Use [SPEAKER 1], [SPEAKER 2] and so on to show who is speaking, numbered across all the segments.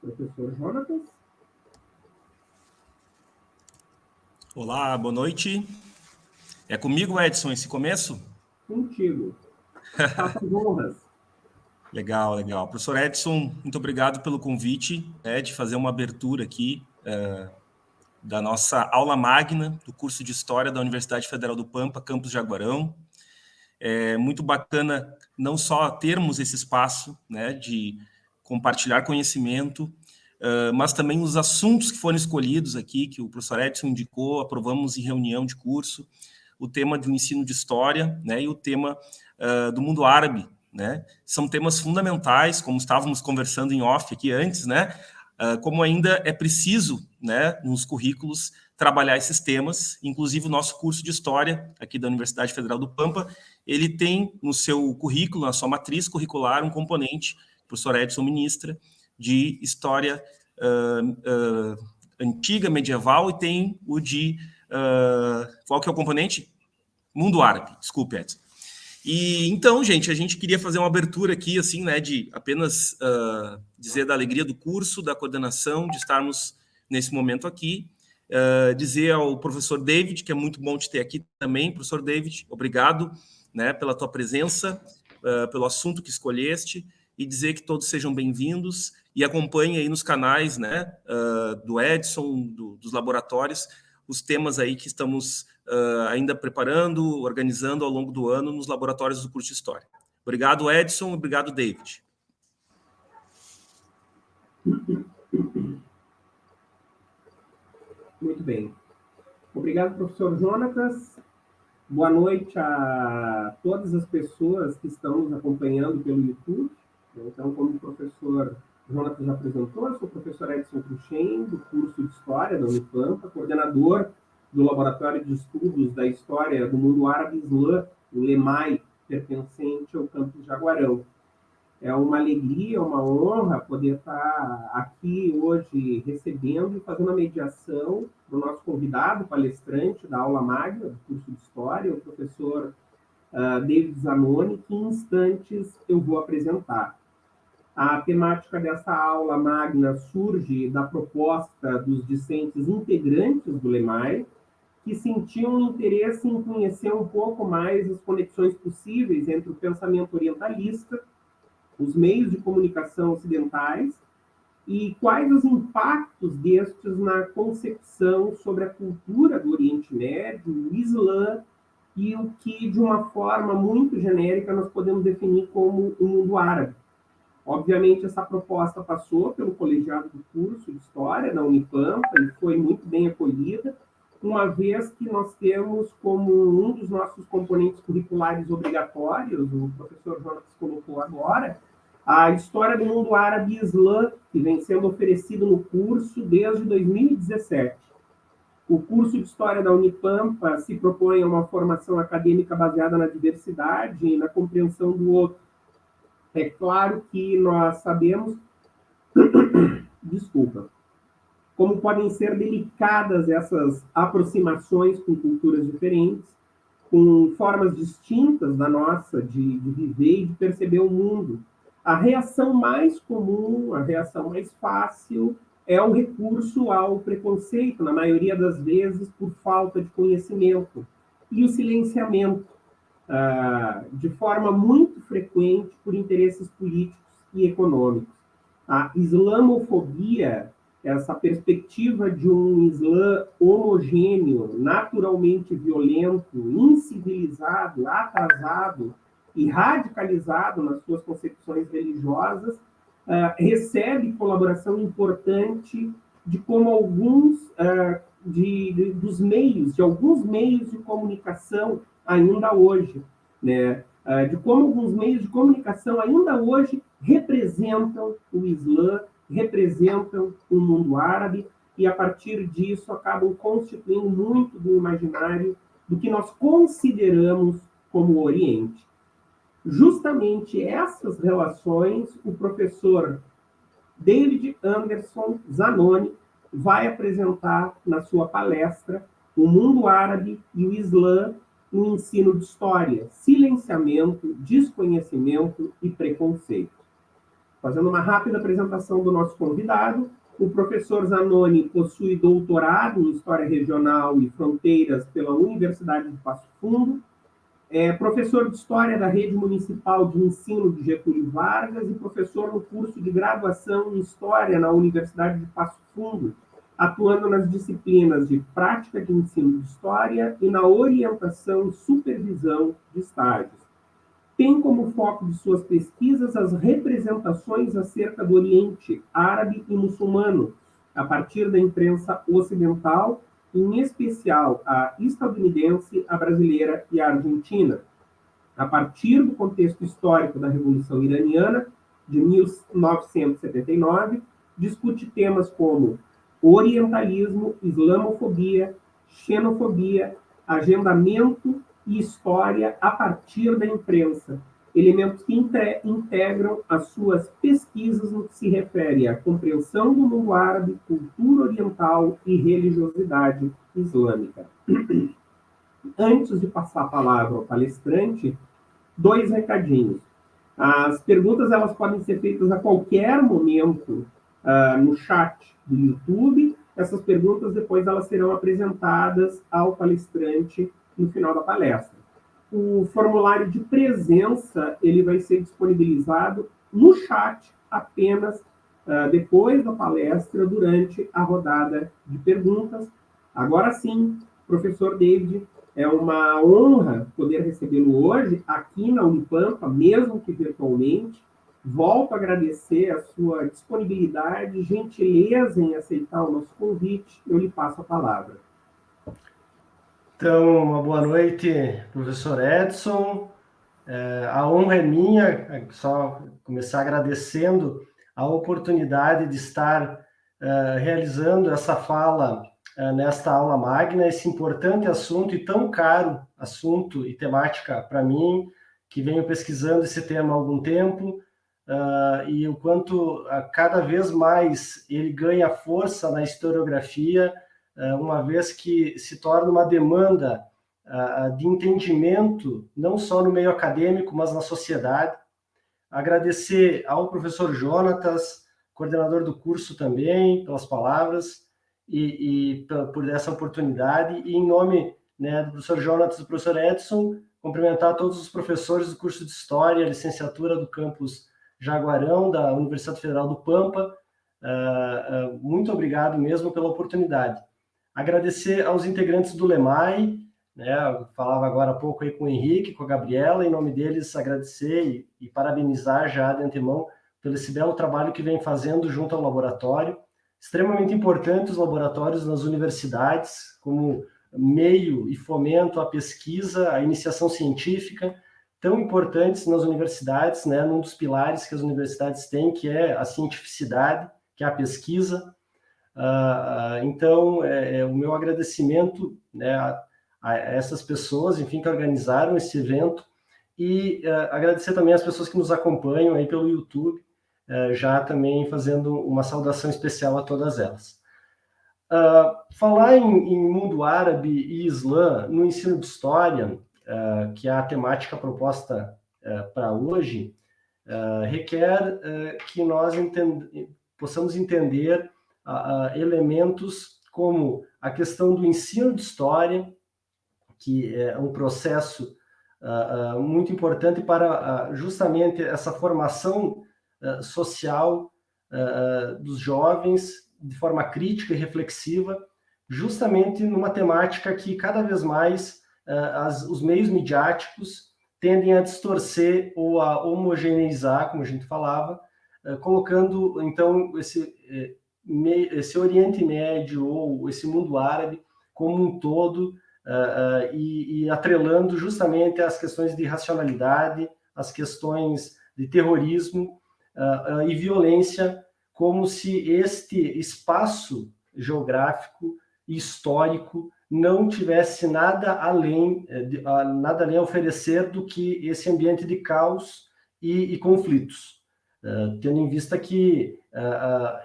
[SPEAKER 1] Professor Jonatas.
[SPEAKER 2] Olá, boa noite. É comigo, Edson, esse começo?
[SPEAKER 1] Contigo. Faça as honras.
[SPEAKER 2] Legal, legal. Professor Edson, muito obrigado pelo convite, de fazer uma abertura aqui da nossa aula magna do curso de História da Universidade Federal do Pampa, campus Jaguarão. É muito bacana não só termos esse espaço, de compartilhar conhecimento, mas também os assuntos que foram escolhidos aqui, que o professor Edson indicou, aprovamos em reunião de curso, o tema do ensino de história, e o tema do mundo árabe, são temas fundamentais, como estávamos conversando em off aqui antes, como ainda é preciso, nos currículos, trabalhar esses temas. Inclusive, o nosso curso de História, aqui da Universidade Federal do Pampa, ele tem no seu currículo, na sua matriz curricular, um componente, o professor Edson ministra, de História antiga, medieval, e tem o de... qual que é o componente? Mundo árabe, desculpe, Edson. E então, gente, a gente queria fazer uma abertura aqui, assim, de apenas dizer da alegria do curso, da coordenação, de estarmos nesse momento aqui, dizer ao professor David, que é muito bom te ter aqui também. Professor David, obrigado, pela tua presença, pelo assunto que escolheste, e dizer que todos sejam bem-vindos e acompanhem aí nos canais, do Edson, dos laboratórios, os temas aí que estamos ainda preparando, organizando ao longo do ano nos laboratórios do curso de História. Obrigado, Edson. Obrigado, David.
[SPEAKER 1] Muito bem. Obrigado, professor Jonatas. Boa noite a todas as pessoas que estão nos acompanhando pelo YouTube. Então, como o professor Jonatas já apresentou, eu sou o professor Edson Cruxem, do curso de História da Unipampa, coordenador do Laboratório de Estudos da História do Mundo Árabe e Islã, o LEMAI, pertencente ao campus Jaguarão. É uma alegria, uma honra poder estar aqui hoje recebendo e fazendo a mediação do nosso convidado, palestrante da aula magna do curso de História, o professor David Zanoni, que em instantes eu vou apresentar. A temática dessa aula magna surge da proposta dos discentes integrantes do LEMAI, que sentiam interesse em conhecer um pouco mais as conexões possíveis entre o pensamento orientalista, os meios de comunicação ocidentais e quais os impactos destes na concepção sobre a cultura do Oriente Médio, o Islã, e o que, de uma forma muito genérica, nós podemos definir como o mundo árabe. Obviamente, essa proposta passou pelo colegiado do curso de História da Unipampa e foi muito bem acolhida, uma vez que nós temos como um dos nossos componentes curriculares obrigatórios, o professor Jonas colocou agora, a História do Mundo Árabe e Islã, que vem sendo oferecido no curso desde 2017. O curso de História da Unipampa se propõe a uma formação acadêmica baseada na diversidade e na compreensão do outro. É claro que nós sabemos, como podem ser delicadas essas aproximações com culturas diferentes, com formas distintas da nossa de viver e de perceber o mundo. A reação mais comum, a reação mais fácil, é o recurso ao preconceito, na maioria das vezes por falta de conhecimento, e o silenciamento, de forma muito frequente por interesses políticos e econômicos. A islamofobia, essa perspectiva de um Islã homogêneo, naturalmente violento, incivilizado, atrasado e radicalizado nas suas concepções religiosas, recebe colaboração importante de como alguns de alguns meios de comunicação ainda hoje, de como alguns meios de comunicação ainda hoje representam o Islã, representam o mundo árabe, e a partir disso acabam constituindo muito do imaginário do que nós consideramos como o Oriente. Justamente essas relações, o professor David Anderson Zanoni vai apresentar na sua palestra O Mundo Árabe e o Islã no Ensino de História, Silenciamento, Desconhecimento e Preconceito. Fazendo uma rápida apresentação do nosso convidado, o professor Zanoni possui doutorado em História Regional e Fronteiras pela Universidade de Passo Fundo, é professor de História da Rede Municipal de Ensino de Getúlio Vargas e professor no curso de graduação em História na Universidade de Passo Fundo, atuando nas disciplinas de Prática de Ensino de História e na orientação e supervisão de estágios. Tem como foco de suas pesquisas as representações acerca do Oriente Árabe e Muçulmano, a partir da imprensa ocidental, em especial a estadunidense, a brasileira e a argentina. A partir do contexto histórico da Revolução Iraniana, de 1979, discute temas como orientalismo, islamofobia, xenofobia, agendamento e história a partir da imprensa, elementos que integram as suas pesquisas no que se refere à compreensão do mundo árabe, cultura oriental e religiosidade islâmica. Antes de passar a palavra ao palestrante, 2 recadinhos. As perguntas elas podem ser feitas a qualquer momento no chat do YouTube. Essas perguntas depois elas serão apresentadas ao palestrante no final da palestra. O formulário de presença ele vai ser disponibilizado no chat apenas depois da palestra, durante a rodada de perguntas. Agora sim, professor David, é uma honra poder recebê-lo hoje aqui na Unipampa, mesmo que virtualmente. Volto a agradecer a sua disponibilidade e gentileza em aceitar o nosso convite. Eu lhe passo a palavra.
[SPEAKER 3] Então, uma boa noite, professor Edson. A honra é minha, só começar agradecendo a oportunidade de estar realizando essa fala nesta aula magna, esse importante assunto e tão caro assunto e temática para mim, que venho pesquisando esse tema há algum tempo, e o quanto cada vez mais ele ganha força na historiografia, uma vez que se torna uma demanda de entendimento, não só no meio acadêmico, mas na sociedade. Agradecer ao professor Jonatas, coordenador do curso também, pelas palavras e por essa oportunidade. E em nome, né, do professor Jonatas e do professor Edson, cumprimentar todos os professores do curso de História, licenciatura do campus Jaguarão, da Universidade Federal do Pampa. Muito obrigado mesmo pela oportunidade. Agradecer aos integrantes do LEMAI, né, eu falava agora há pouco aí com o Henrique, com a Gabriela, em nome deles agradecer e parabenizar já de antemão pelo esse belo trabalho que vem fazendo junto ao laboratório. Extremamente importante os laboratórios nas universidades, como meio e fomento à pesquisa, à iniciação científica, tão importantes nas universidades, né, num dos pilares que as universidades têm, que é a cientificidade, que é a pesquisa. Então, o meu agradecimento, né, a essas pessoas, enfim, que organizaram esse evento, e agradecer também às pessoas que nos acompanham aí pelo YouTube, já também fazendo uma saudação especial a todas elas. Falar em mundo árabe e islã no ensino de história, que é a temática proposta para hoje, requer que nós possamos entender elementos como a questão do ensino de história, que é um processo muito importante para justamente essa formação social dos jovens de forma crítica e reflexiva, justamente numa temática que cada vez mais os meios midiáticos tendem a distorcer ou a homogeneizar, como a gente falava, colocando então esse Oriente Médio ou esse mundo árabe como um todo, e atrelando justamente as questões de racionalidade, as questões de terrorismo e violência, como se este espaço geográfico e histórico não tivesse nada além a oferecer do que esse ambiente de caos e conflitos. Tendo em vista que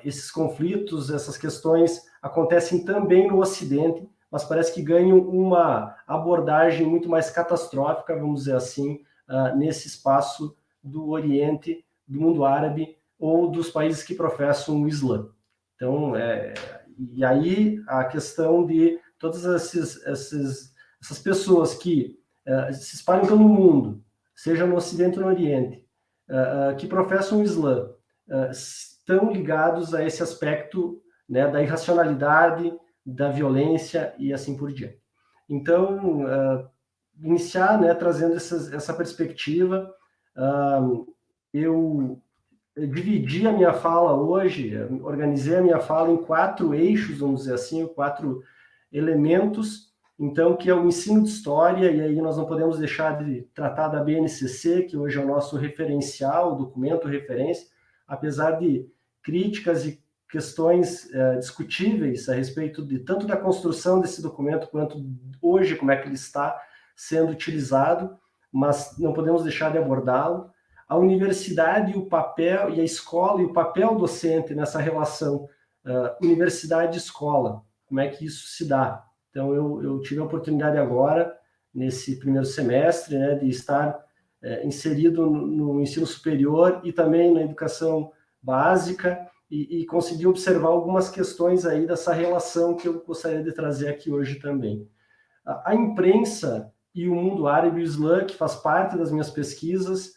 [SPEAKER 3] esses conflitos, essas questões acontecem também no Ocidente, mas parece que ganham uma abordagem muito mais catastrófica, vamos dizer assim, nesse espaço do Oriente, do mundo árabe, ou dos países que professam o Islã. Então, e aí a questão de todas essas pessoas que se espalham pelo mundo, seja no Ocidente ou no Oriente, que professam o Islã, estão ligados a esse aspecto, né, da irracionalidade, da violência e assim por diante. Então, iniciar, né, trazendo essa perspectiva, eu dividi a minha fala hoje, organizei a minha fala em 4 eixos, vamos dizer assim, 4 elementos, então, que é o ensino de história, e aí nós não podemos deixar de tratar da BNCC, que hoje é o nosso referencial, documento referência, apesar de críticas e questões discutíveis a respeito de tanto da construção desse documento, quanto hoje, como é que ele está sendo utilizado, mas não podemos deixar de abordá-lo. A universidade e o papel, e a escola e o papel docente nessa relação universidade-escola, como é que isso se dá? Então, eu tive a oportunidade agora, nesse primeiro semestre, né, de estar inserido no ensino superior e também na educação básica e consegui observar algumas questões aí dessa relação que eu gostaria de trazer aqui hoje também. A imprensa e o mundo árabe e o Islã, que faz parte das minhas pesquisas,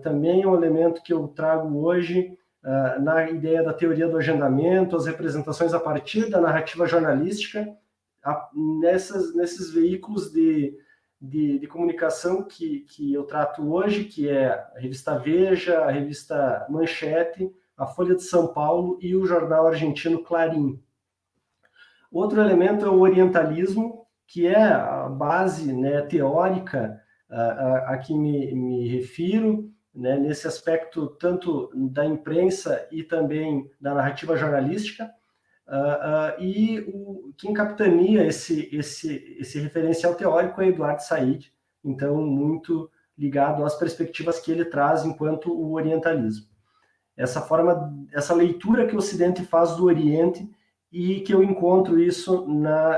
[SPEAKER 3] também é um elemento que eu trago hoje na ideia da teoria do agendamento, as representações a partir da narrativa jornalística, nesses veículos de comunicação que eu trato hoje, que é a revista Veja, a revista Manchete, a Folha de São Paulo e o jornal argentino Clarim. Outro elemento é o orientalismo, que é a base, né, teórica a que me refiro, né, nesse aspecto tanto da imprensa e também da narrativa jornalística, e quem capitania esse referencial teórico é Eduardo Said, então muito ligado às perspectivas que ele traz enquanto o orientalismo. Essa leitura que o Ocidente faz do Oriente e que eu encontro isso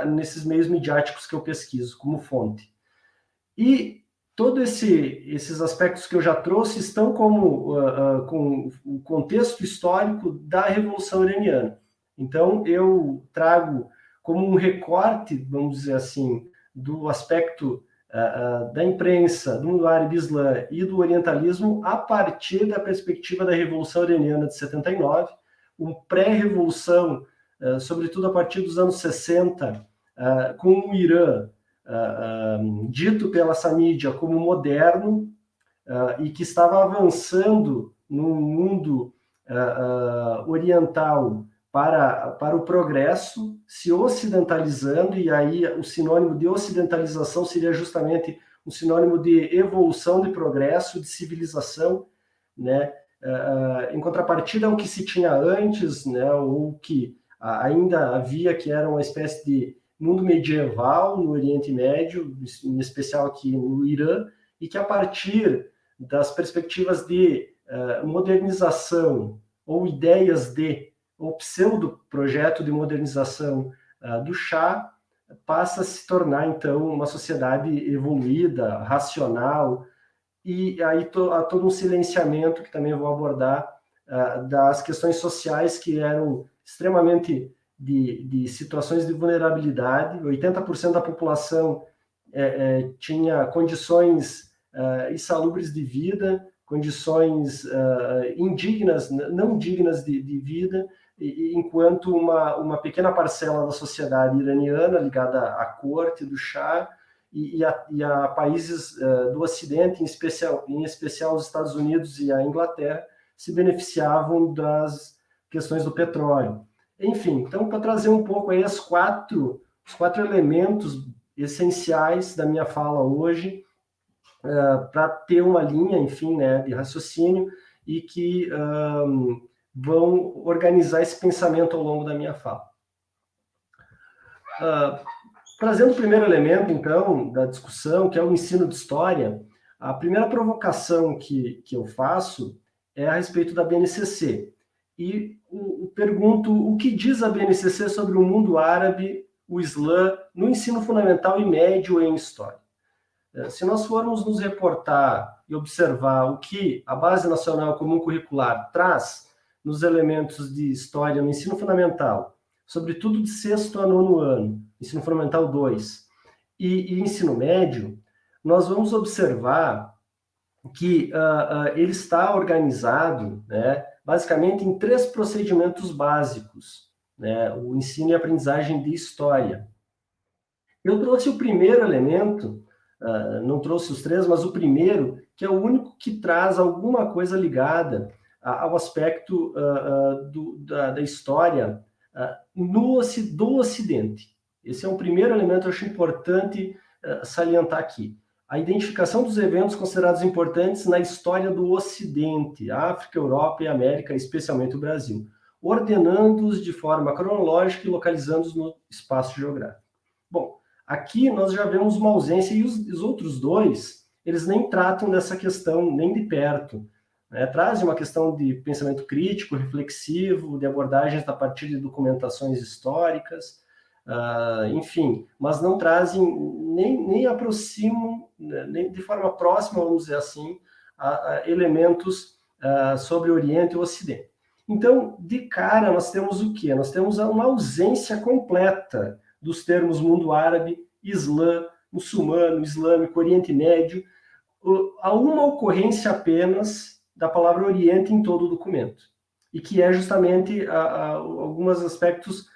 [SPEAKER 3] nesses meios midiáticos que eu pesquiso como fonte. E todos esses aspectos que eu já trouxe estão com o contexto histórico da Revolução Iraniana. Então, eu trago como um recorte, vamos dizer assim, do aspecto da imprensa, do mundo árabe islã e do orientalismo a partir da perspectiva da Revolução Iraniana de 79, uma pré-revolução, sobretudo a partir dos anos 60, com o Irã, dito pela essa mídia como moderno, e que estava avançando no mundo oriental para o progresso, se ocidentalizando, e aí o sinônimo de ocidentalização seria justamente um sinônimo de evolução, de progresso, de civilização, né? Em contrapartida ao que se tinha antes, né, ou que ainda havia, que era uma espécie de mundo medieval no Oriente Médio, em especial aqui no Irã, e que a partir das perspectivas de modernização ou ideias ou pseudo-projeto de modernização do Shah, passa a se tornar, então, uma sociedade evoluída, racional, e aí há todo um silenciamento, que também vou abordar, das questões sociais que eram extremamente de situações de vulnerabilidade. 80% da população tinha condições insalubres de vida, condições indignas, não dignas de vida, enquanto uma pequena parcela da sociedade iraniana, ligada à corte do Shah, e a países do Ocidente, em especial os Estados Unidos e a Inglaterra, se beneficiavam das questões do petróleo. Enfim, então, para trazer um pouco aí os quatro elementos essenciais da minha fala hoje, para ter uma linha, enfim, né, de raciocínio e que vão organizar esse pensamento ao longo da minha fala. Trazendo o primeiro elemento, então, da discussão, que é o ensino de história, a primeira provocação que eu faço é a respeito da BNCC. E pergunto o que diz a BNCC sobre o mundo árabe, o Islã, no ensino fundamental e médio em história. Se nós formos nos reportar e observar o que a Base Nacional Comum Curricular traz nos elementos de história no ensino fundamental, sobretudo de 6º a 9º ano, ensino fundamental 2 e ensino médio, nós vamos observar que ele está organizado, né, basicamente em 3 procedimentos básicos, né, o ensino e aprendizagem de história. Eu trouxe o primeiro elemento, não trouxe os 3, mas o primeiro, que é o único que traz alguma coisa ligada ao aspecto da história do Ocidente. Esse é um primeiro elemento que eu acho importante salientar aqui. A identificação dos eventos considerados importantes na história do Ocidente, África, Europa e América, especialmente o Brasil, ordenando-os de forma cronológica e localizando-os no espaço geográfico. Bom, aqui nós já vemos uma ausência, e os outros 2, eles nem tratam dessa questão nem de perto, né? Trazem uma questão de pensamento crítico, reflexivo, de abordagens a partir de documentações históricas, enfim, mas não trazem, nem aproximam, nem de forma próxima, vamos dizer assim, a elementos sobre o Oriente e o Ocidente. Então, de cara, nós temos o quê? Nós temos uma ausência completa dos termos mundo árabe, islã, muçulmano, islâmico, Oriente Médio. Há uma ocorrência apenas da palavra Oriente em todo o documento, e que é justamente alguns aspectos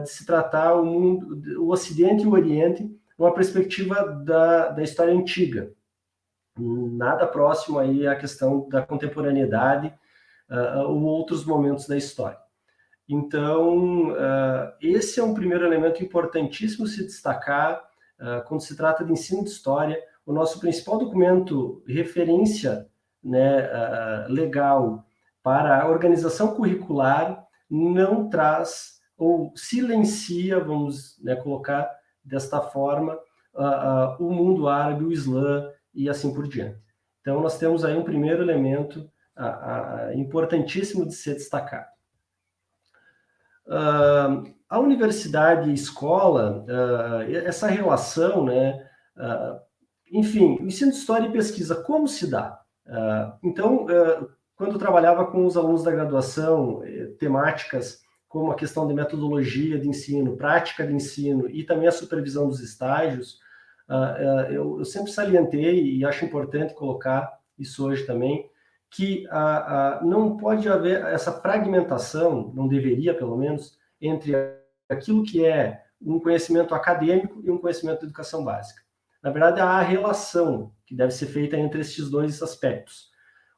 [SPEAKER 3] de se tratar o mundo, o Ocidente e o Oriente, numa perspectiva da história antiga. Nada próximo aí à questão da contemporaneidade ou outros momentos da história. Então, esse é um primeiro elemento importantíssimo se destacar quando se trata de ensino de história. O nosso principal documento, referência, né, legal para a organização curricular, não traz ou silencia, vamos, né, colocar desta forma, o mundo árabe, o Islã e assim por diante. Então, nós temos aí um primeiro elemento importantíssimo de ser destacado. A universidade e escola, essa relação, né, enfim, o ensino de história e pesquisa, como se dá? Então, quando eu trabalhava com os alunos da graduação, temáticas como a questão de metodologia de ensino, prática de ensino e também a supervisão dos estágios, eu sempre salientei, e acho importante colocar isso hoje também, que não pode haver essa fragmentação, não deveria pelo menos, entre aquilo que é um conhecimento acadêmico e um conhecimento de educação básica. Na verdade, há a relação que deve ser feita entre estes 2 aspectos.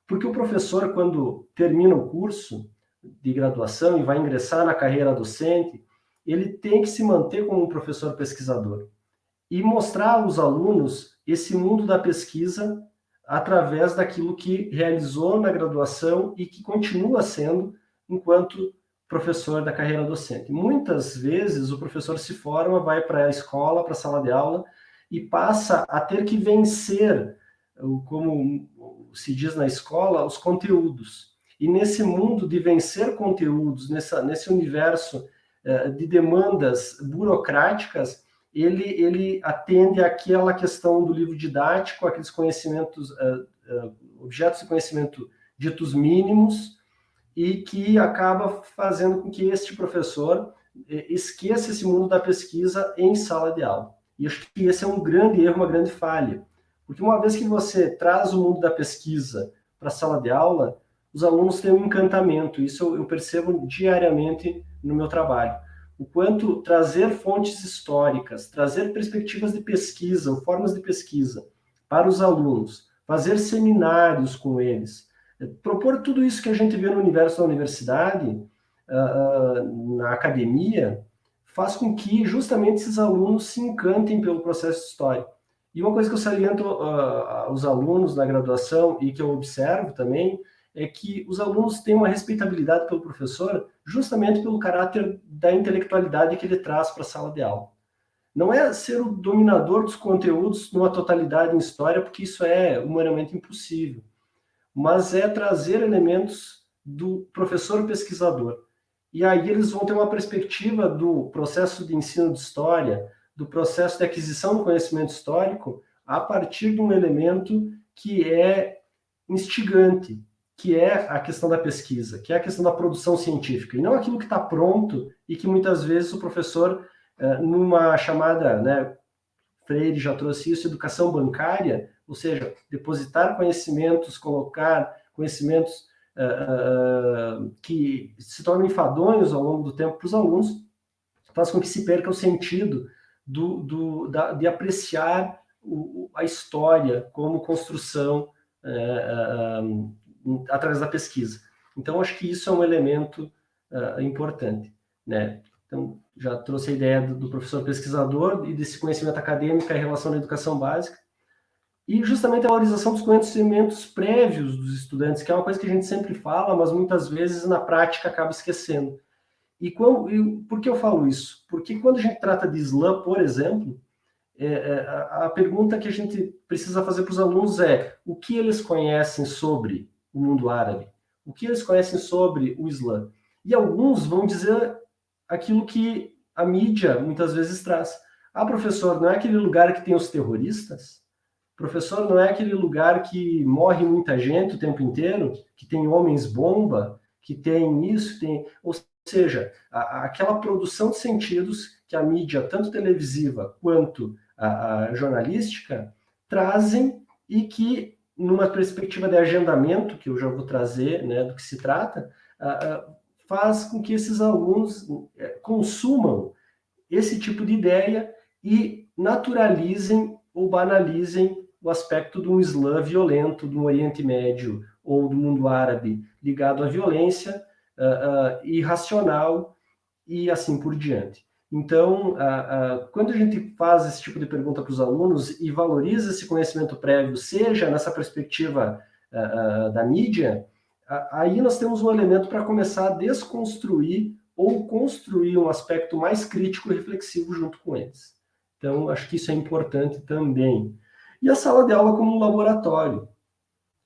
[SPEAKER 3] Porque o professor, quando termina o curso de graduação e vai ingressar na carreira docente, ele tem que se manter como um professor pesquisador e mostrar aos alunos esse mundo da pesquisa através daquilo que realizou na graduação e que continua sendo enquanto professor da carreira docente. Muitas vezes o professor se forma, vai para a escola, para a sala de aula e passa a ter que vencer, como se diz na escola, os conteúdos. E nesse mundo de vencer conteúdos, nesse universo de demandas burocráticas, ele atende àquela questão do livro didático, aqueles conhecimentos, objetos de conhecimento ditos mínimos, e que acaba fazendo com que este professor esqueça esse mundo da pesquisa em sala de aula. E acho que esse é um grande erro, uma grande falha. Porque uma vez que você traz o mundo da pesquisa para a sala de aula, os alunos têm um encantamento. Isso eu percebo diariamente no meu trabalho. O quanto trazer fontes históricas, trazer perspectivas de pesquisa, ou formas de pesquisa para os alunos, fazer seminários com eles, propor tudo isso que a gente vê no universo da universidade, na academia, faz com que justamente esses alunos se encantem pelo processo histórico. E uma coisa que eu saliento aos alunos na graduação e que eu observo também é que os alunos têm uma respeitabilidade pelo professor justamente pelo caráter da intelectualidade que ele traz para a sala de aula. Não é ser o dominador dos conteúdos numa totalidade em história, porque isso é humanamente impossível, mas é trazer elementos do professor pesquisador. E aí eles vão ter uma perspectiva do processo de ensino de história, do processo de aquisição do conhecimento histórico, a partir de um elemento que é instigante, que é a questão da pesquisa, que é a questão da produção científica, e não aquilo que está pronto e que muitas vezes o professor, numa chamada, né, Freire já trouxe isso, educação bancária, ou seja, depositar conhecimentos, colocar conhecimentos que se tornam enfadonhos ao longo do tempo para os alunos, faz com que se perca o sentido de apreciar a história como construção através da pesquisa. Então, acho que isso é um elemento importante, né? Então, já trouxe a ideia do professor pesquisador e desse conhecimento acadêmico em relação à educação básica, e justamente a valorização dos conhecimentos prévios dos estudantes, que é uma coisa que a gente sempre fala, mas muitas vezes na prática acaba esquecendo. E por que eu falo isso? Porque quando a gente trata de Islã, por exemplo, a pergunta que a gente precisa fazer para os alunos é: o que eles conhecem sobre o mundo árabe? O que eles conhecem sobre o Islã? E alguns vão dizer aquilo que a mídia muitas vezes traz. Ah, professor, não é aquele lugar que tem os terroristas? Professor, não é aquele lugar que morre muita gente o tempo inteiro? Que tem homens-bomba? Que tem isso? Ou seja, aquela produção de sentidos que a mídia, tanto televisiva quanto a jornalística, trazem, e que, numa perspectiva de agendamento, que eu já vou trazer, né, do que se trata, faz com que esses alunos consumam esse tipo de ideia e naturalizem ou banalizem o aspecto de um Islã violento, do Oriente Médio ou do mundo árabe ligado à violência irracional e assim por diante. Então, quando a gente faz esse tipo de pergunta para os alunos e valoriza esse conhecimento prévio, seja nessa perspectiva da mídia, aí nós temos um elemento para começar a desconstruir ou construir um aspecto mais crítico e reflexivo junto com eles. Então, acho que isso é importante também. E a sala de aula como um laboratório.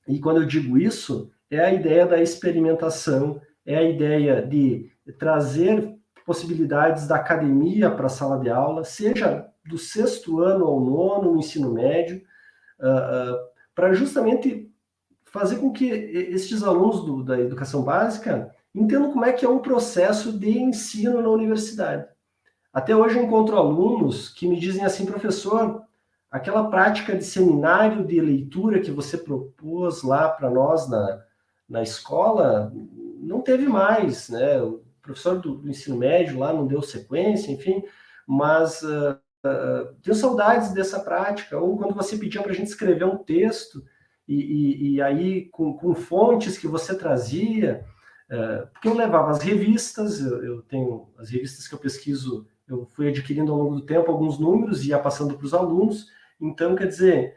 [SPEAKER 3] E quando eu digo isso, é a ideia da experimentação, é a ideia de trazer possibilidades da academia para a sala de aula, seja do 6º ano ao 9º, no ensino médio, para justamente fazer com que estes alunos da educação básica entendam como é que é um processo de ensino na universidade. Até hoje eu encontro alunos que me dizem assim: professor, aquela prática de seminário de leitura que você propôs lá para nós na escola, não teve mais, né? O professor do ensino médio lá não deu sequência, enfim, mas tenho saudades dessa prática. Ou quando você pedia para a gente escrever um texto, e aí com fontes que você trazia, porque eu levava as revistas, eu tenho as revistas que eu pesquiso, eu fui adquirindo ao longo do tempo alguns números e ia passando para os alunos. Então, quer dizer,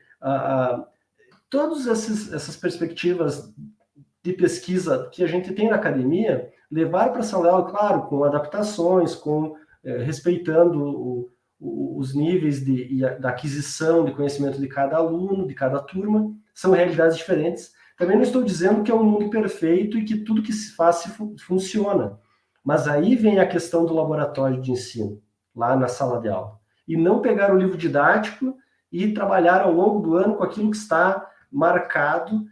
[SPEAKER 3] todas essas perspectivas de pesquisa que a gente tem na academia, levar para a sala de aula, claro, com adaptações, respeitando os níveis da aquisição de conhecimento de cada aluno, de cada turma, são realidades diferentes. Também não estou dizendo que é um mundo perfeito e que tudo que se faz funciona, mas aí vem a questão do laboratório de ensino, lá na sala de aula. E não pegar o livro didático e trabalhar ao longo do ano com aquilo que está marcado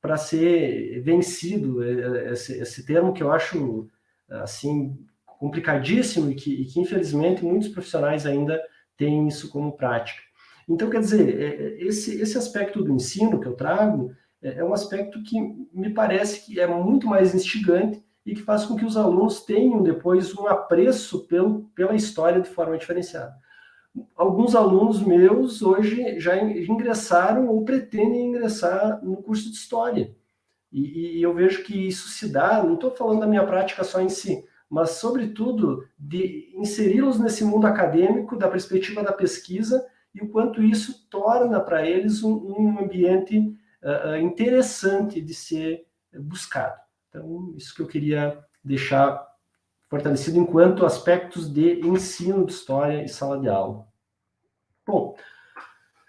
[SPEAKER 3] para ser vencido, esse termo que eu acho assim complicadíssimo e que infelizmente muitos profissionais ainda têm isso como prática. Então, quer dizer, esse aspecto do ensino que eu trago é um aspecto que me parece que é muito mais instigante e que faz com que os alunos tenham depois um apreço pela história de forma diferenciada. Alguns alunos meus hoje já ingressaram ou pretendem ingressar no curso de História. E eu vejo que isso se dá, não estou falando da minha prática só em si, mas, sobretudo, de inseri-los nesse mundo acadêmico, da perspectiva da pesquisa, e o quanto isso torna para eles um ambiente interessante de ser buscado. Então, isso que eu queria deixar fortalecido enquanto aspectos de ensino de história e sala de aula. Bom,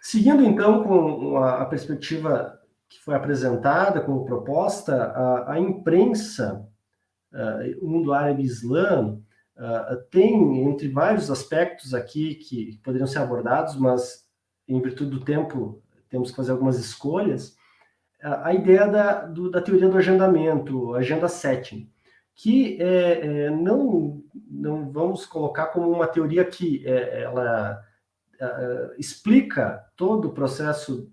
[SPEAKER 3] seguindo então com a perspectiva que foi apresentada como proposta, a imprensa, o mundo árabe e islã, tem, entre vários aspectos aqui que poderiam ser abordados, mas em virtude do tempo temos que fazer algumas escolhas, a ideia da teoria do agendamento, agenda setting, que não vamos colocar como uma teoria que ela explica todo o processo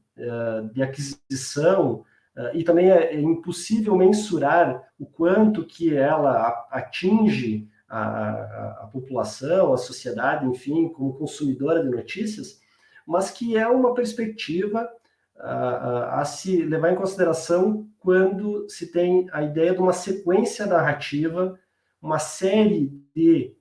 [SPEAKER 3] de aquisição, e também é impossível mensurar o quanto que ela atinge a população, a sociedade, enfim, como consumidora de notícias, mas que é uma perspectiva a se levar em consideração quando se tem a ideia de uma sequência narrativa, uma série de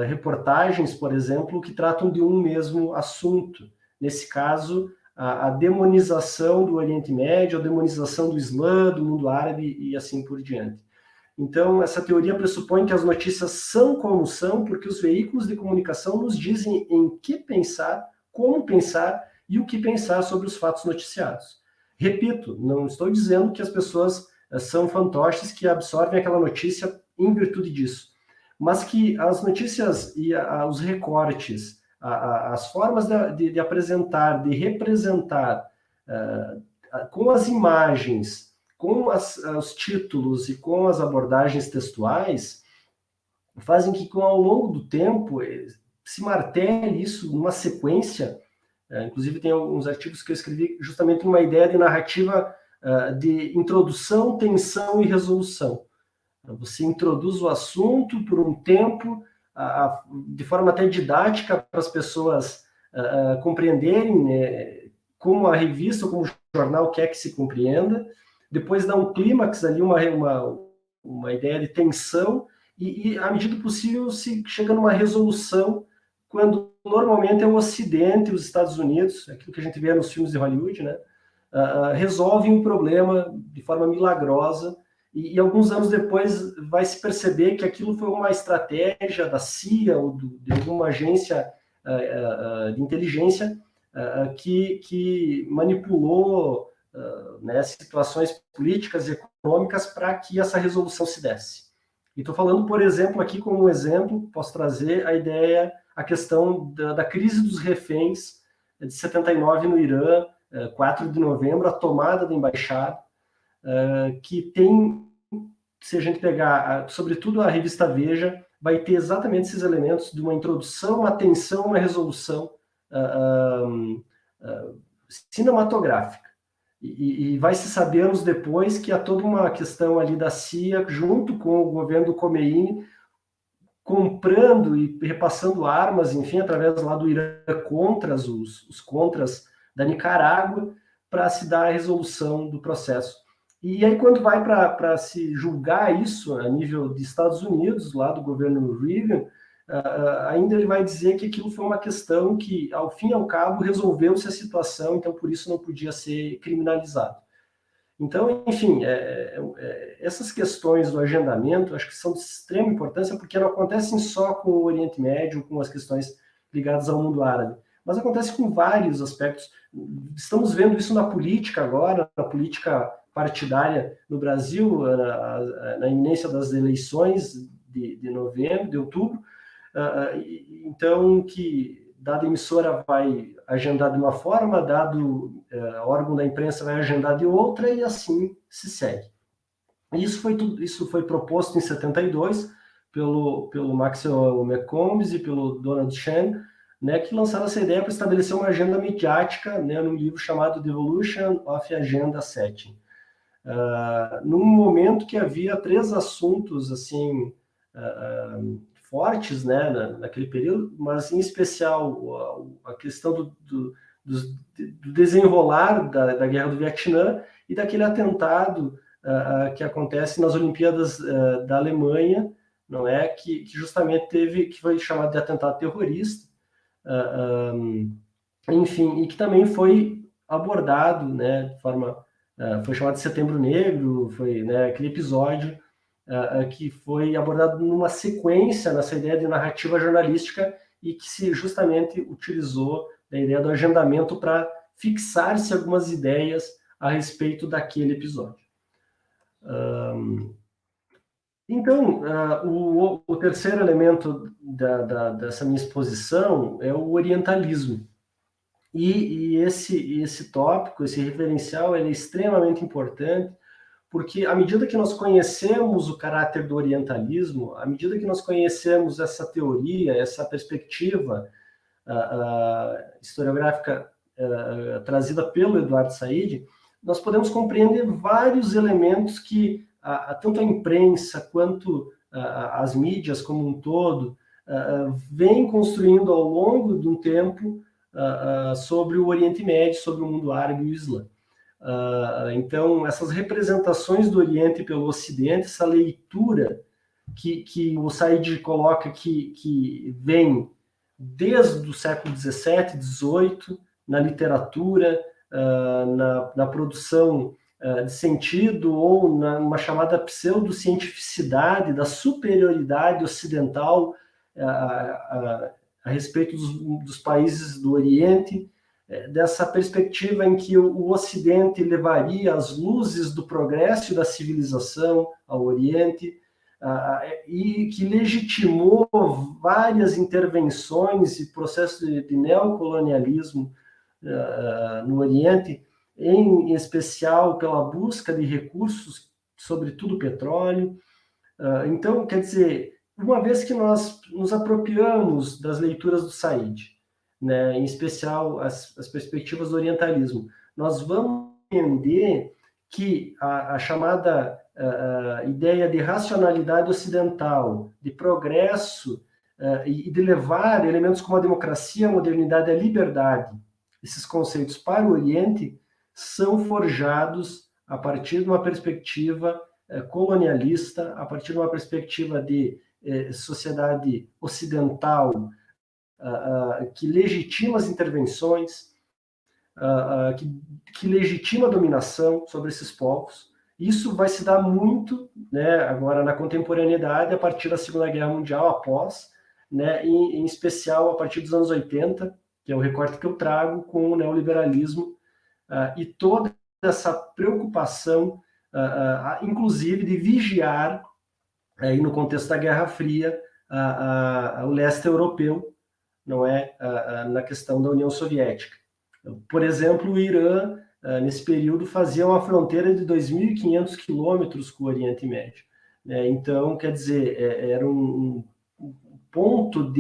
[SPEAKER 3] reportagens, por exemplo, que tratam de um mesmo assunto. Nesse caso, a demonização do Oriente Médio, a demonização do Islã, do mundo árabe e assim por diante. Então, essa teoria pressupõe que as notícias são como são, porque os veículos de comunicação nos dizem em que pensar, como pensar e o que pensar sobre os fatos noticiados. Repito, não estou dizendo que as pessoas são fantoches que absorvem aquela notícia em virtude disso, mas que as notícias e os recortes, as formas de apresentar, de representar, com as imagens, com os títulos e com as abordagens textuais, fazem que, ao longo do tempo, se martele isso numa sequência. Inclusive, tem alguns artigos que eu escrevi justamente numa ideia de narrativa de introdução, tensão e resolução. Você introduz o assunto por um tempo, de forma até didática, para as pessoas compreenderem, né, como a revista, como o jornal quer que se compreenda. Depois dá um clímax ali, uma ideia de tensão, e à medida possível se chega numa resolução, quando normalmente é o Ocidente, os Estados Unidos, aquilo que a gente vê nos filmes de Hollywood, né, resolvem um problema de forma milagrosa, e alguns anos depois vai se perceber que aquilo foi uma estratégia da CIA ou de alguma agência de inteligência que manipulou né, situações políticas e econômicas para que essa resolução se desse. E estou falando, por exemplo, aqui como um exemplo, posso trazer a questão da crise dos reféns de 79 no Irã, 4 de novembro, a tomada da embaixada, que tem, se a gente pegar, sobretudo a revista Veja, vai ter exatamente esses elementos de uma introdução, uma tensão, uma resolução cinematográfica. E vai se saber anos depois que há toda uma questão ali da CIA, junto com o governo do Khomeini, comprando e repassando armas, enfim, através lá do Irã, contras, os contras da Nicarágua, para se dar a resolução do processo. E aí, quando vai para se julgar isso a nível de Estados Unidos, lá do governo Reagan, ainda ele vai dizer que aquilo foi uma questão que, ao fim e ao cabo, resolveu-se a situação, então por isso não podia ser criminalizado. Então, enfim, essas questões do agendamento, acho que são de extrema importância, porque não acontecem só com o Oriente Médio, com as questões ligadas ao mundo árabe, mas acontece com vários aspectos. Estamos vendo isso na política agora, na política partidária no Brasil, na iminência das eleições de novembro, de outubro. Então, que dada emissora vai agendar de uma forma, dado órgão da imprensa vai agendar de outra, e assim se segue. Isso foi proposto em 72 pelo Maxwell McCombs e pelo Donald Chen, né, que lançaram essa ideia para estabelecer uma agenda midiática, né, num livro chamado The Evolution of Agenda Setting. Num momento que havia 3 assuntos assim fortes, né, naquele período, mas em especial a questão do desenrolar da Guerra do Vietnã e daquele atentado que acontece nas Olimpíadas da Alemanha, não é, que justamente que foi chamado de atentado terrorista, enfim, e que também foi abordado, né, de forma foi chamado de Setembro Negro, foi, né, aquele episódio que foi abordado numa sequência, nessa ideia de narrativa jornalística, e que se justamente utilizou da ideia do agendamento para fixar-se algumas ideias a respeito daquele episódio. Então, o terceiro elemento dessa minha exposição é o orientalismo. E esse tópico, esse referencial, ele é extremamente importante, porque à medida que nós conhecemos o caráter do orientalismo, à medida que nós conhecemos essa teoria, essa perspectiva historiográfica trazida pelo Eduardo Said, nós podemos compreender vários elementos que tanto a imprensa quanto as mídias como um todo vêm construindo ao longo de um tempo sobre o Oriente Médio, sobre o mundo árabe e o Islã. Então, essas representações do Oriente pelo Ocidente, essa leitura que o Said coloca que vem desde o século XVII, XVIII, na literatura, na produção de sentido, ou numa chamada pseudocientificidade da superioridade ocidental a respeito dos países do Oriente, dessa perspectiva em que o Ocidente levaria as luzes do progresso e da civilização ao Oriente, e que legitimou várias intervenções e processos de neocolonialismo no Oriente, em especial pela busca de recursos, sobretudo petróleo. Então, quer dizer, uma vez que nós nos apropriamos das leituras do Said, né, em especial as perspectivas do orientalismo, nós vamos entender que a chamada ideia de racionalidade ocidental, de progresso e de levar elementos como a democracia, a modernidade e a liberdade, esses conceitos para o Oriente, são forjados a partir de uma perspectiva colonialista, a partir de uma perspectiva de sociedade ocidental que legitima as intervenções, que legitima a dominação sobre esses povos. Isso vai se dar muito, né, agora na contemporaneidade, a partir da Segunda Guerra Mundial, após, né, em especial a partir dos anos 80, que é o recorte que eu trago com o neoliberalismo, e toda essa preocupação, inclusive, de vigiar, aí no contexto da Guerra Fria, o leste europeu, não é, na questão da União Soviética. Por exemplo, o Irã, nesse período, fazia uma fronteira de 2.500 quilômetros com o Oriente Médio. Então, quer dizer, era um ponto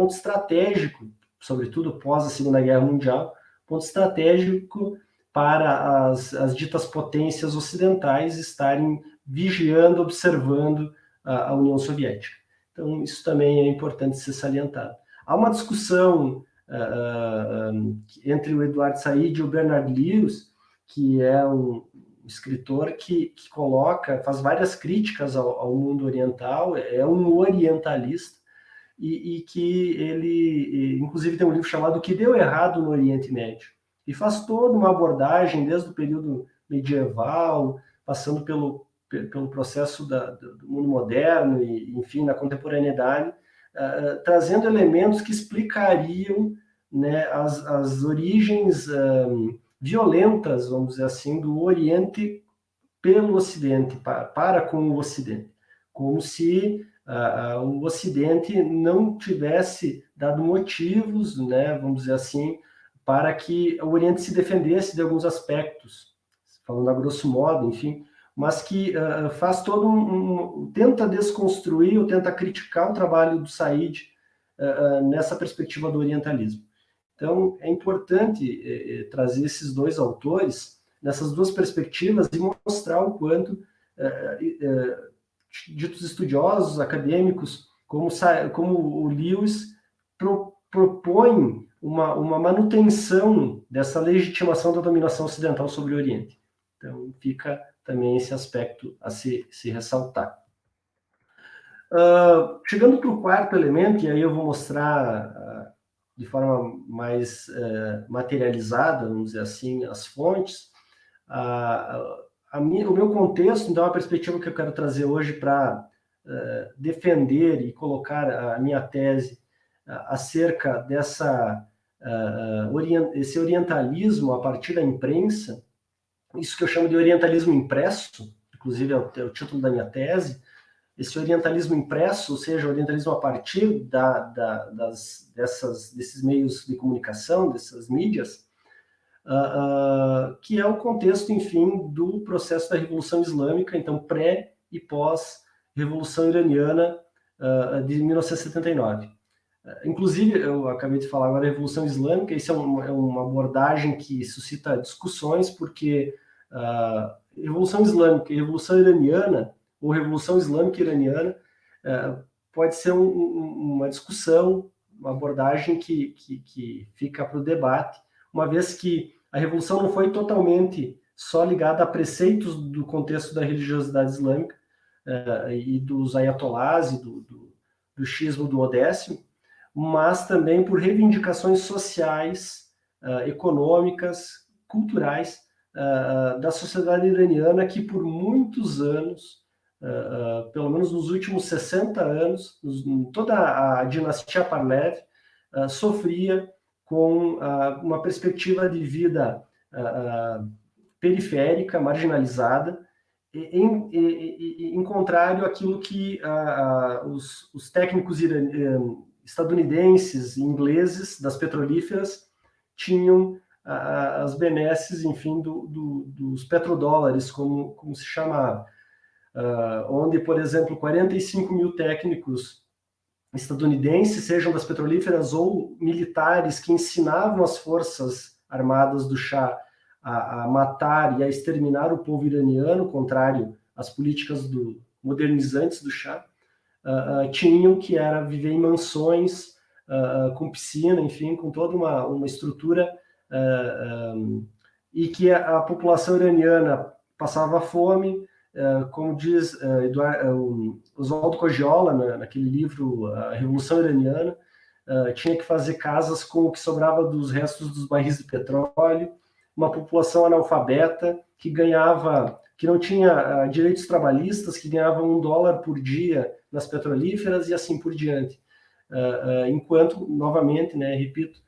[SPEAKER 3] estratégico, sobretudo pós a Segunda Guerra Mundial, ponto estratégico para as ditas potências ocidentais estarem vigiando, observando a União Soviética. Então, isso também é importante ser salientado. Há uma discussão entre o Eduardo Said e o Bernard Lewis, que é um escritor que faz várias críticas ao mundo oriental, é um orientalista, e que ele, inclusive, tem um livro chamado O que Deu Errado no Oriente Médio, e faz toda uma abordagem desde o período medieval, passando pelo processo do mundo moderno e, enfim, na contemporaneidade, trazendo elementos que explicariam, né, as origens violentas, vamos dizer assim, do Oriente pelo Ocidente, para com o Ocidente, como se o Ocidente não tivesse dado motivos, né, vamos dizer assim, para que o Oriente se defendesse de alguns aspectos, falando a grosso modo, enfim, mas que faz tenta desconstruir ou tenta criticar o trabalho do Said nessa perspectiva do orientalismo. Então, é importante trazer esses dois autores nessas duas perspectivas e mostrar o quanto ditos estudiosos, acadêmicos, como o Lewis, propõem uma manutenção dessa legitimação da dominação ocidental sobre o Oriente. Então, fica também esse aspecto a se ressaltar. Chegando para o quarto elemento, e aí eu vou mostrar de forma mais materializada, vamos dizer assim, as fontes, o meu contexto, então, a perspectiva que eu quero trazer hoje para defender e colocar a minha tese acerca esse orientalismo a partir da imprensa, isso que eu chamo de orientalismo impresso, inclusive é o título da minha tese, esse orientalismo impresso, ou seja, orientalismo a partir desses meios de comunicação, dessas mídias, que é o contexto, enfim, do processo da Revolução Islâmica, então pré e pós-Revolução Iraniana de 1979. Inclusive, eu acabei de falar agora da Revolução Islâmica, isso é uma abordagem que suscita discussões, porque Revolução Islâmica e Revolução Iraniana, ou Revolução Islâmica Iraniana, pode ser uma discussão, uma abordagem que fica para o debate, uma vez que a Revolução não foi totalmente só ligada a preceitos do contexto da religiosidade islâmica e dos ayatolás e do xismo do Odécio, mas também por reivindicações sociais, econômicas, culturais da sociedade iraniana, que por muitos anos, pelo menos nos últimos 60 anos, toda a dinastia Pahlavi sofria com uma perspectiva de vida periférica, marginalizada, em contrário àquilo que os técnicos estadunidenses e ingleses das petrolíferas tinham as benesses, enfim, dos petrodólares, como se chamava. Onde, por exemplo, 45 mil técnicos estadunidenses, sejam das petrolíferas ou militares, que ensinavam as forças armadas do Shah a matar e a exterminar o povo iraniano, contrário às políticas modernizantes do Shah, tinham que era viver em mansões, com piscina, enfim, com toda uma estrutura, e que a população iraniana passava fome, como diz Oswaldo Cogiola, naquele livro A Revolução Iraniana, tinha que fazer casas com o que sobrava dos restos dos barris de petróleo, uma população analfabeta que não tinha direitos trabalhistas, que ganhava $1 por dia nas petrolíferas e assim por diante. Enquanto, novamente, repito,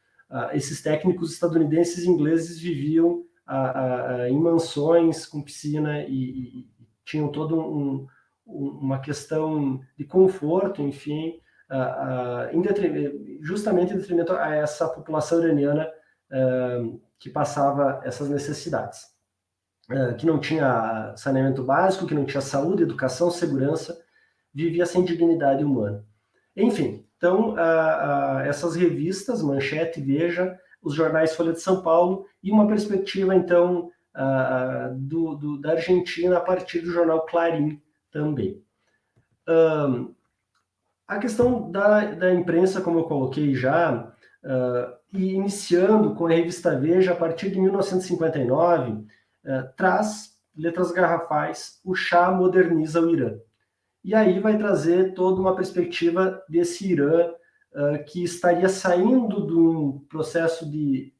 [SPEAKER 3] esses técnicos estadunidenses e ingleses viviam em mansões com piscina e tinham toda uma questão de conforto, enfim, justamente em detrimento a essa população iraniana que passava essas necessidades, que não tinha saneamento básico, que não tinha saúde, educação, segurança, vivia sem dignidade humana. Enfim, então, essas revistas, Manchete, Veja, os jornais Folha de São Paulo, e uma perspectiva, então, da Argentina a partir do jornal Clarim também. A questão da imprensa, como eu coloquei já, e iniciando com a revista Veja, a partir de 1959, traz letras garrafais, o Shah moderniza o Irã. E aí vai trazer toda uma perspectiva desse Irã que estaria saindo de um processo de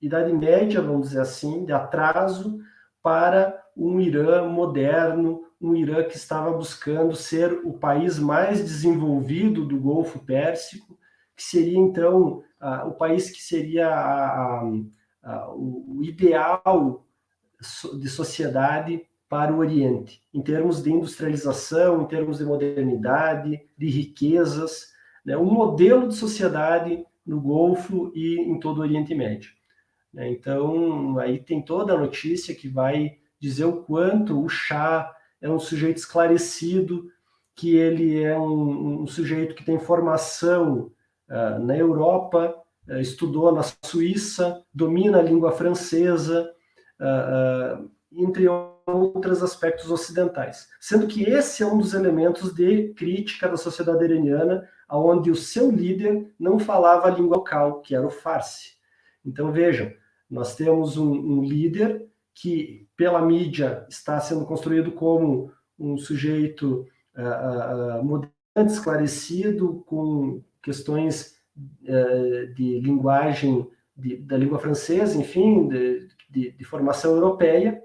[SPEAKER 3] Idade Média, vamos dizer assim, de atraso, para um Irã moderno, um Irã que estava buscando ser o país mais desenvolvido do Golfo Pérsico, que seria, então, o país que seria o ideal de sociedade para o Oriente, em termos de industrialização, em termos de modernidade, de riquezas, um modelo de sociedade no Golfo e em todo o Oriente Médio. Então, aí tem toda a notícia que vai dizer o quanto o Shah é um sujeito esclarecido, que ele é um sujeito que tem formação na Europa, estudou na Suíça, domina a língua francesa, entre outros aspectos ocidentais. Sendo que esse é um dos elementos de crítica da sociedade iraniana, onde o seu líder não falava a língua local, que era o Farsi. Então, vejam, nós temos um líder que, pela mídia, está sendo construído como um sujeito moderno, esclarecido, com questões de linguagem, da língua francesa, enfim, de formação europeia,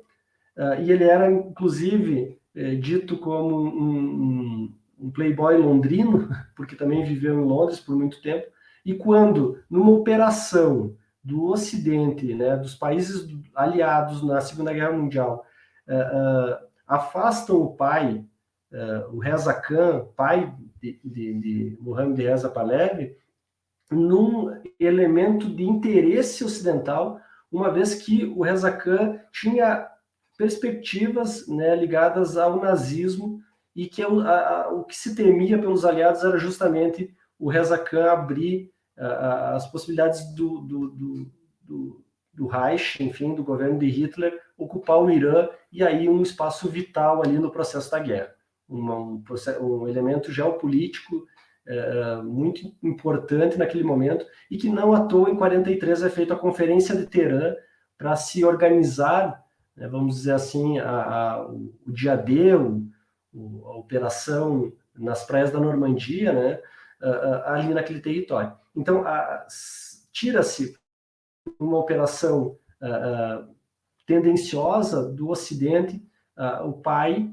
[SPEAKER 3] e ele era, inclusive, dito como um playboy londrino, porque também viveu em Londres por muito tempo, e quando, numa operação do Ocidente, dos países aliados na Segunda Guerra Mundial, afastam o pai, o Reza Khan, pai de Mohammad Reza Pahlavi, num elemento de interesse ocidental, uma vez que o Reza Khan tinha perspectivas, né, ligadas ao nazismo, e que o que se temia pelos aliados era justamente o Reza Khan abrir as possibilidades do Reich, enfim, do governo de Hitler, ocupar o Irã, e aí um espaço vital ali no processo da guerra. Um elemento geopolítico muito importante naquele momento, e que não à toa, em 43, é feita a Conferência de Teherã para se organizar, né, vamos dizer assim, o dia D, a operação nas praias da Normandia, né, ali naquele território. Então, tira-se uma operação tendenciosa do Ocidente, o pai,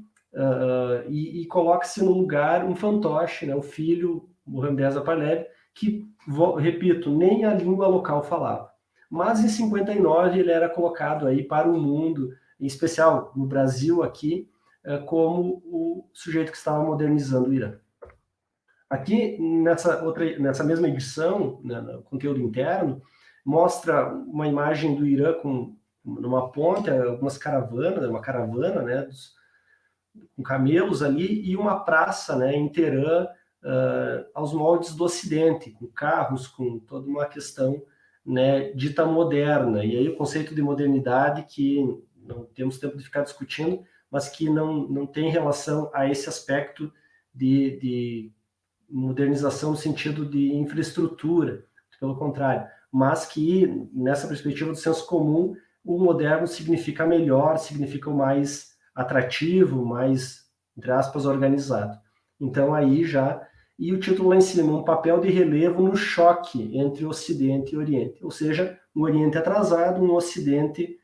[SPEAKER 3] e coloca-se no lugar um fantoche, né, o filho, Mohammad Reza Pahlavi, que, repito, nem a língua local falava. Mas em 59 ele era colocado aí para o mundo, em especial no Brasil aqui, como o sujeito que estava modernizando o Irã. Aqui, nessa mesma edição, né, no conteúdo interno, mostra uma imagem do Irã numa ponte, algumas caravanas, uma caravana, né, com camelos ali, e uma praça, né, em Teherã, aos moldes do Ocidente, com carros, com toda uma questão, né, dita moderna. E aí o conceito de modernidade, que não temos tempo de ficar discutindo, mas que não tem relação a esse aspecto de modernização no sentido de infraestrutura, pelo contrário, mas que, nessa perspectiva do senso comum, o moderno significa melhor, significa o mais atrativo, mais, entre aspas, organizado. Então, aí já... E o título lá em cima, um papel de relevo no choque entre Ocidente e Oriente, ou seja, um Oriente atrasado, um Ocidente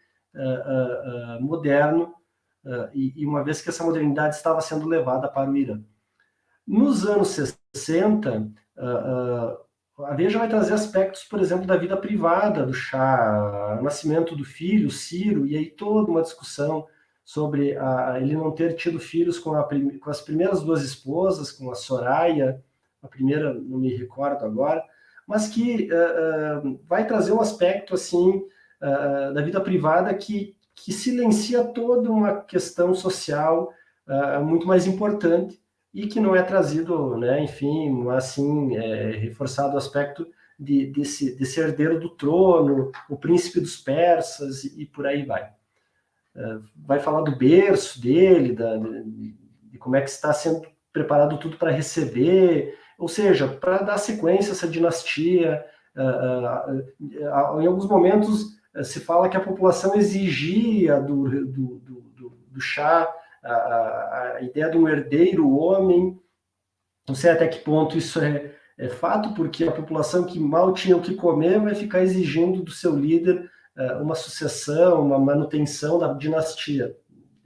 [SPEAKER 3] moderno, e uma vez que essa modernidade estava sendo levada para o Irã. Nos anos 60, a Veja vai trazer aspectos, por exemplo, da vida privada do Shah, o nascimento do filho, Ciro, e aí toda uma discussão sobre ele não ter tido filhos com as primeiras duas esposas, com a Soraya, a primeira não me recordo agora, mas que vai trazer um aspecto assim da vida privada que silencia toda uma questão social muito mais importante, e que não é trazido, né, enfim, assim, reforçado o aspecto desse herdeiro do trono, o príncipe dos persas, e por aí vai. Vai falar do berço dele, de como é que está sendo preparado tudo para receber, ou seja, para dar sequência a essa dinastia. Em alguns momentos se fala que a população exigia do Shah a ideia de um herdeiro homem. Não sei até que ponto isso é fato, porque a população que mal tinha o que comer vai ficar exigindo do seu líder uma sucessão, uma manutenção da dinastia.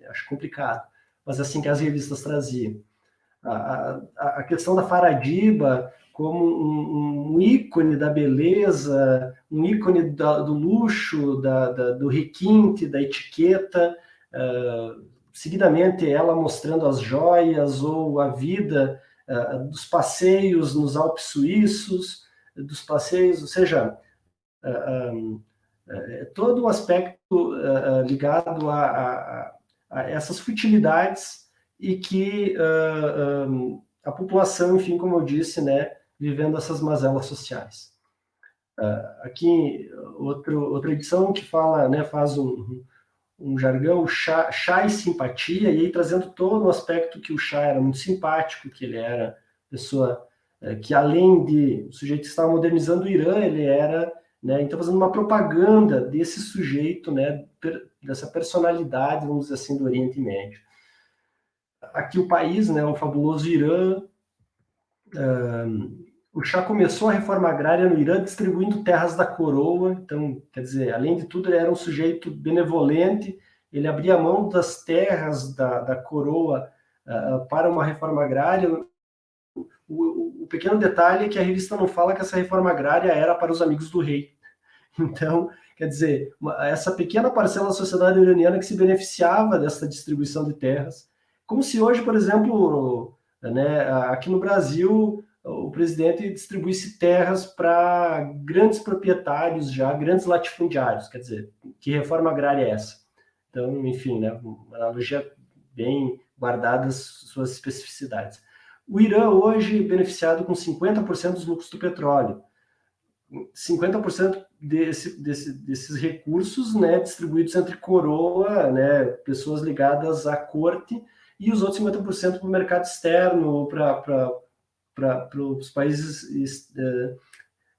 [SPEAKER 3] Acho complicado, mas assim que as revistas traziam. A questão da Faradiba como um ícone da beleza, um ícone do luxo, do requinte, da etiqueta, seguidamente ela mostrando as joias ou a vida dos passeios nos Alpes suíços, dos passeios, ou seja, todo o aspecto ligado a essas futilidades, e que a população, enfim, como eu disse, né, vivendo essas mazelas sociais. Aqui, outra edição que fala, né, faz um jargão, chá e simpatia, e aí trazendo todo o aspecto que o Shah era muito simpático, que ele era pessoa que, além de o sujeito que estava modernizando o Irã, ele era, né, então fazendo uma propaganda desse sujeito, né, dessa personalidade, vamos dizer assim, do Oriente Médio. Aqui o país, né, o fabuloso Irã, o Shah começou a reforma agrária no Irã distribuindo terras da coroa. Então, quer dizer, além de tudo, ele era um sujeito benevolente, ele abria mão das terras da coroa para uma reforma agrária. O pequeno detalhe é que a revista não fala que essa reforma agrária era para os amigos do rei. Então, quer dizer, essa pequena parcela da sociedade iraniana que se beneficiava dessa distribuição de terras, como se hoje, por exemplo, né, aqui no Brasil, o presidente distribuísse terras para grandes proprietários já, grandes latifundiários, quer dizer, que reforma agrária é essa? Então, enfim, né, uma analogia bem guardada as suas especificidades. O Irã hoje é beneficiado com 50% dos lucros do petróleo. 50% desses recursos, né, distribuídos entre coroa, né, pessoas ligadas à corte, e os outros 50% para o mercado externo, para os países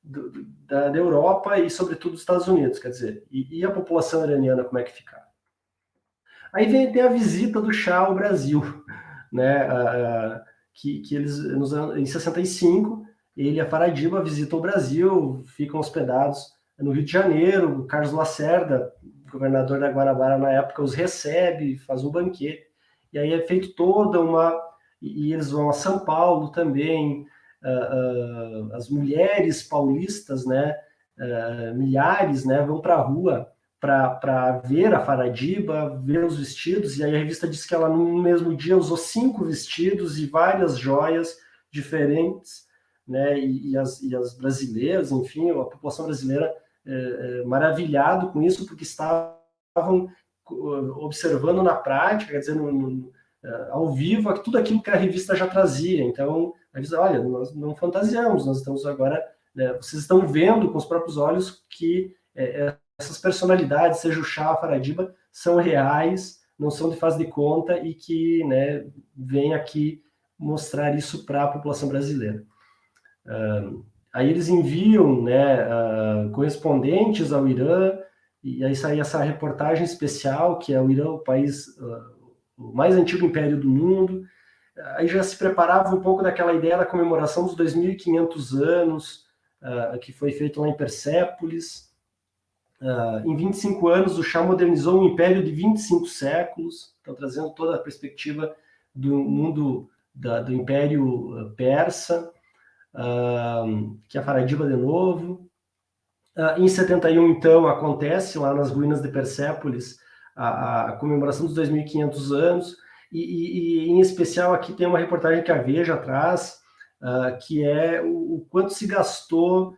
[SPEAKER 3] da Europa e, sobretudo, dos Estados Unidos, quer dizer, e a população iraniana como é que fica? Aí tem a visita do Shah ao Brasil, né, que eles, em 65, ele e a Faradiba visitam o Brasil, ficam hospedados no Rio de Janeiro, o Carlos Lacerda, governador da Guanabara na época, os recebe, faz um banquete, e aí é feito toda uma... E eles vão a São Paulo também, as mulheres paulistas, né, milhares, né, vão para a rua para ver a Faradiba, ver os vestidos, e aí a revista diz que ela no mesmo dia usou 5 vestidos e várias joias diferentes, né, e as brasileiras, enfim, a população brasileira maravilhado com isso, porque estavam observando na prática, quer dizer, ao vivo, tudo aquilo que a revista já trazia. Então, a revista, olha, nós não fantasiamos, nós estamos agora, né, vocês estão vendo com os próprios olhos que essas personalidades, seja o Shah, a Faradiba, são reais, não são de faz de conta, e que, né, vem aqui mostrar isso para a população brasileira. Aí eles enviam, né, correspondentes ao Irã, e aí sai essa reportagem especial, que é o Irã, o país, o mais antigo império do mundo. Aí já se preparava um pouco daquela ideia da comemoração dos 2.500 anos, que foi feito lá em Persépolis. Em 25 anos, o Shah modernizou um império de 25 séculos, então trazendo toda a perspectiva do mundo do Império Persa, que é a Faradiba de novo. Em 71, então, acontece lá nas ruínas de Persépolis a comemoração dos 2.500 anos, e em especial aqui tem uma reportagem que a Veja traz, que é o quanto se gastou,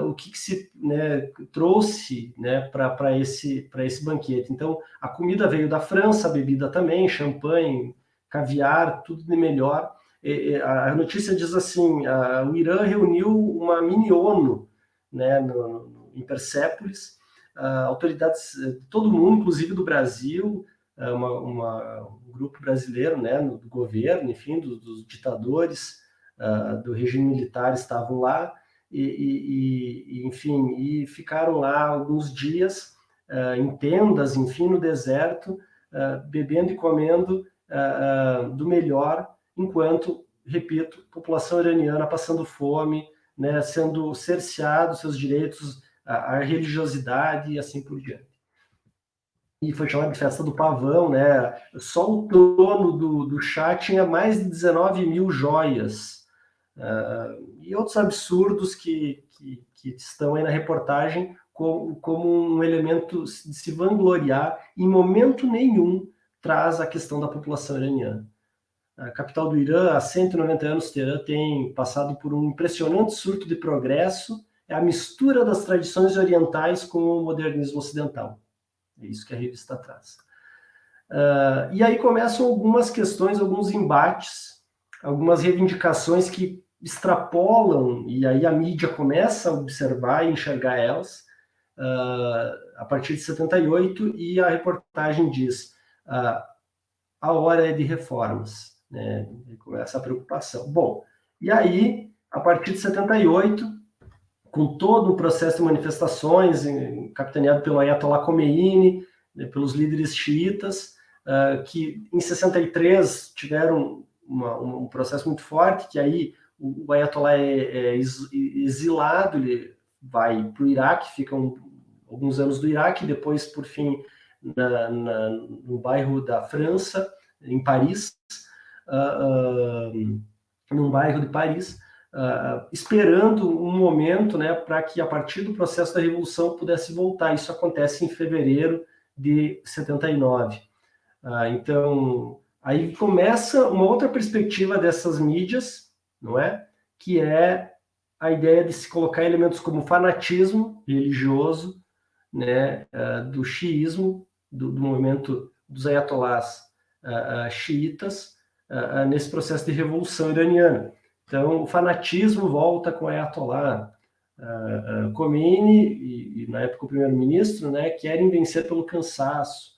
[SPEAKER 3] o que se, né, trouxe, né, para esse banquete. Então, a comida veio da França, a bebida também, champanhe, caviar, tudo de melhor. A notícia diz assim, o Irã reuniu uma mini-ONU, né, em Persépolis, autoridades de todo mundo, inclusive do Brasil, um grupo brasileiro, né, do governo, enfim, dos ditadores do regime militar estavam lá, enfim, e ficaram lá alguns dias em tendas, enfim, no deserto, bebendo e comendo do melhor, enquanto, repito, população iraniana passando fome, né, sendo cerceados seus direitos à religiosidade e assim por diante. E foi chamada de festa do pavão, né? Só o trono do Shah tinha mais de 19 mil joias, e outros absurdos que estão aí na reportagem como um elemento de se vangloriar. Em momento nenhum traz a questão da população iraniana. A capital do Irã, há 190 anos, Teherã, tem passado por um impressionante surto de progresso. É a mistura das tradições orientais com o modernismo ocidental. É isso que a revista traz. E aí começam algumas questões, alguns embates, algumas reivindicações que extrapolam, e aí a mídia começa a observar e enxergar elas, a partir de 78, e a reportagem diz, a hora é de reformas, né? E começa a preocupação. Bom, e aí, a partir de 78, com todo o processo de manifestações, capitaneado pelo Ayatollah Khomeini, né, pelos líderes xiitas, que em 63 tiveram um processo muito forte, que aí o Ayatollah é exilado, ele vai para o Iraque, fica alguns anos do Iraque, depois, por fim, no bairro da França, em Paris, num bairro de Paris, esperando um momento, né, para que, a partir do processo da Revolução, pudesse voltar. Isso acontece em fevereiro de 79. Então, aí começa uma outra perspectiva dessas mídias, não é? que é a ideia de se colocar elementos como fanatismo religioso, né, do xiismo, do movimento dos ayatolás xiitas, nesse processo de revolução iraniana. Então, o fanatismo volta com o ayatolá Khomeini, e na época o primeiro-ministro, né, querem vencer pelo cansaço.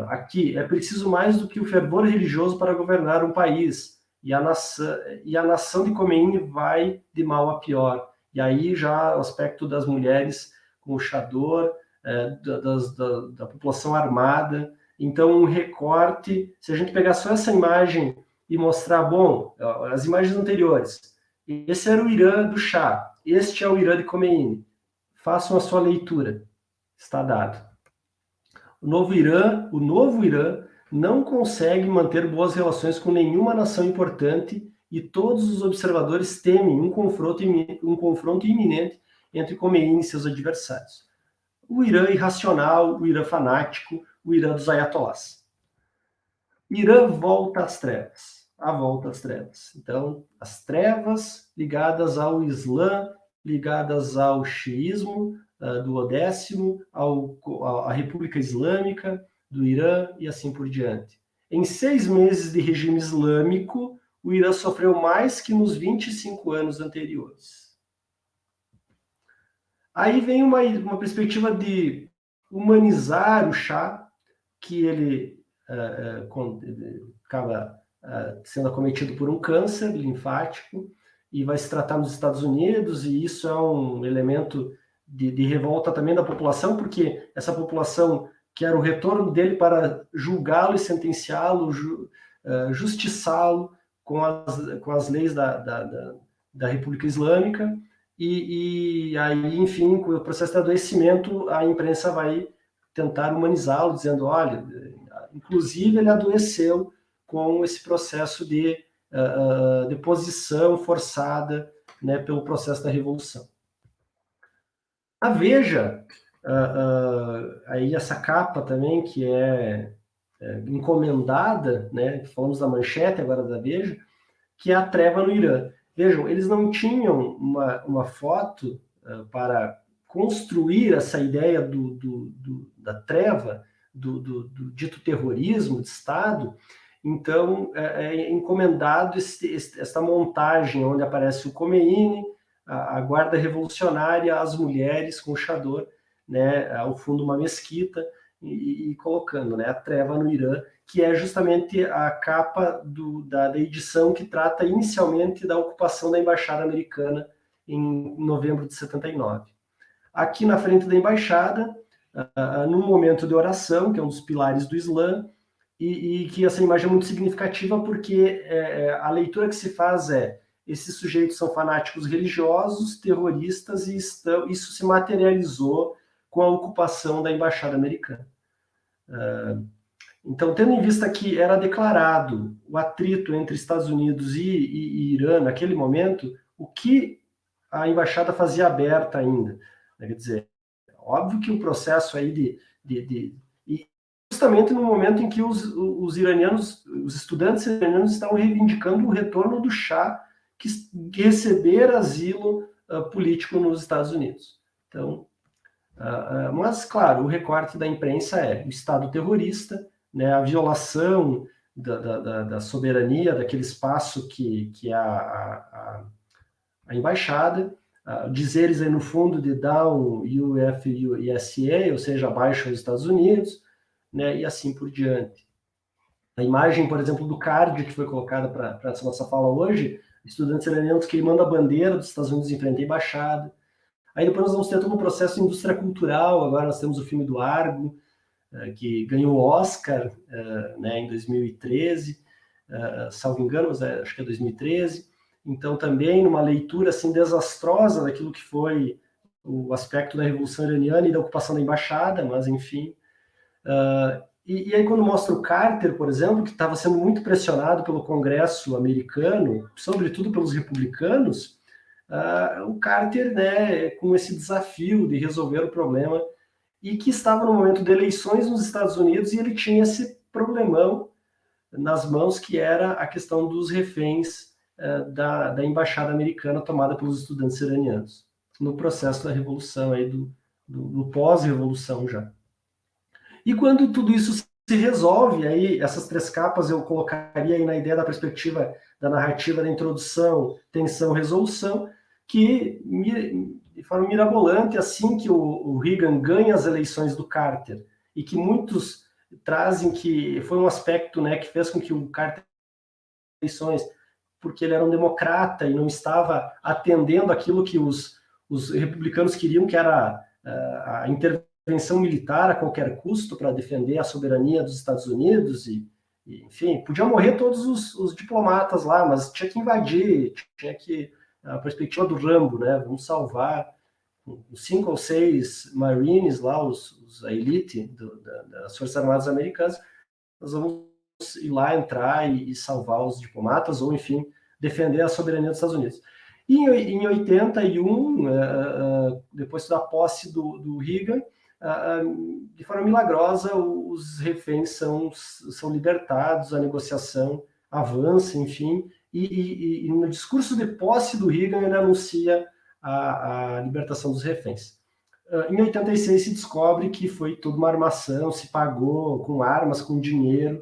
[SPEAKER 3] Aqui, é preciso mais do que o fervor religioso para governar um país, e a nação de Khomeini vai de mal a pior. E aí já o aspecto das mulheres com o chador, da população armada. Então, um recorte, se a gente pegar só essa imagem e mostrar, bom, as imagens anteriores, esse era o Irã do Shah, este é o Irã de Khomeini. Façam a sua leitura, está dado. O novo Irã não consegue manter boas relações com nenhuma nação importante e todos os observadores temem um confronto iminente entre Khomeini e seus adversários. O Irã irracional, o Irã fanático, o Irã dos ayatolás. Irã volta às trevas. A volta às trevas. Então, as trevas ligadas ao Islã, ligadas ao xiismo do Odécimo, à República Islâmica do Irã e assim por diante. Em 6 meses de regime islâmico, o Irã sofreu mais que nos 25 anos anteriores. Aí vem uma perspectiva de humanizar o Shah, que ele acaba sendo acometido por um câncer linfático e vai se tratar nos Estados Unidos, e isso é um elemento de revolta também da população, porque essa população quer o retorno dele para julgá-lo e sentenciá-lo, justiçá-lo com as leis da República Islâmica, e aí, enfim, com o processo de adoecimento, a imprensa vai tentar humanizá-lo, dizendo, olha, inclusive ele adoeceu com esse processo de deposição forçada, né, pelo processo da Revolução. A Veja, aí essa capa também, que é encomendada, né, falamos da manchete agora da Veja, que é a treva no Irã. Vejam, eles não tinham uma foto para construir essa ideia da treva, do dito terrorismo de Estado. Então, é encomendado essa montagem onde aparece o Khomeini, a guarda revolucionária, as mulheres com o chador, né, ao fundo uma mesquita, e colocando, né, a treva no Irã, que é justamente a capa da edição que trata inicialmente da ocupação da Embaixada Americana em novembro de 79. Aqui na frente da Embaixada, num momento de oração, que é um dos pilares do Islã, e que essa imagem é muito significativa porque a leitura que se faz esses sujeitos são fanáticos religiosos, terroristas, e isso se materializou com a ocupação da Embaixada Americana. Então, tendo em vista que era declarado o atrito entre Estados Unidos e Irã naquele momento, o que a embaixada fazia aberta ainda? Quer dizer, óbvio que o processo aí e justamente no momento em que os iranianos, os estudantes iranianos estavam reivindicando o retorno do Shah, que recebera asilo político nos Estados Unidos. Então, mas, claro, o recorte da imprensa é o Estado terrorista, né, a violação da soberania daquele espaço que é a embaixada, dizeres aí no fundo de down USA, ou seja, abaixo os Estados Unidos, né, e assim por diante. A imagem, por exemplo, do card que foi colocada para essa nossa fala hoje, estudantes iranianos queimando a bandeira dos Estados Unidos em frente à embaixada. Aí depois nós vamos ter todo um processo de indústria cultural, agora nós temos o filme do Argo, que ganhou o Oscar, né, em 2013, salvo engano, mas acho que é 2013. Então, também numa leitura assim, desastrosa daquilo que foi o aspecto da Revolução Iraniana e da ocupação da embaixada, mas enfim. E aí quando mostra o Carter, por exemplo, que estava sendo muito pressionado pelo Congresso americano, sobretudo pelos republicanos, o Carter, né, com esse desafio de resolver o problema, e que estava no momento de eleições nos Estados Unidos, e ele tinha esse problemão nas mãos, que era a questão dos reféns da embaixada americana tomada pelos estudantes iranianos, no processo da revolução, aí do pós-revolução já. E quando tudo isso se resolve, aí essas 3 capas eu colocaria aí na ideia da perspectiva da narrativa da introdução, tensão, resolução, que, de forma mirabolante, assim que o Reagan ganha as eleições do Carter, e que muitos trazem que foi um aspecto, né, que fez com que o Carter eleições, porque ele era um democrata e não estava atendendo aquilo que os republicanos queriam, que era a intervenção militar a qualquer custo para defender a soberania dos Estados Unidos e enfim, podia morrer todos os diplomatas lá, mas tinha que invadir, tinha que a perspectiva do Rambo, né? Vamos salvar os 5 ou 6 Marines lá, a elite das Forças Armadas Americanas. Nós vamos ir lá, entrar e salvar os diplomatas, ou enfim, defender a soberania dos Estados Unidos. E em 81, depois da posse do Reagan, de forma milagrosa, os reféns são libertados, a negociação avança, enfim, e no discurso de posse do Reagan ele anuncia a libertação dos reféns. Em 86 se descobre que foi toda uma armação, se pagou com armas, com dinheiro,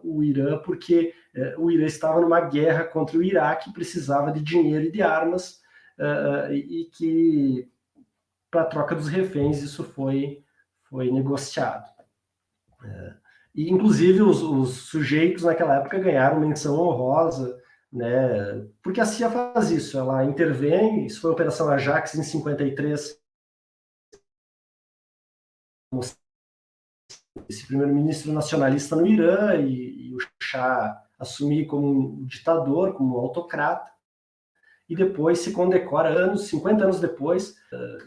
[SPEAKER 3] o Irã, porque o Irã estava numa guerra contra o Iraque, precisava de dinheiro e de armas, e que para a troca dos reféns isso foi negociado. E inclusive os sujeitos naquela época ganharam menção honrosa, né? Porque a CIA faz isso, ela intervém. Isso foi a Operação Ajax em 53. Esse primeiro-ministro nacionalista no Irã e o Shah assumir como um ditador, como um autocrata, e depois se condecora, 50 anos depois,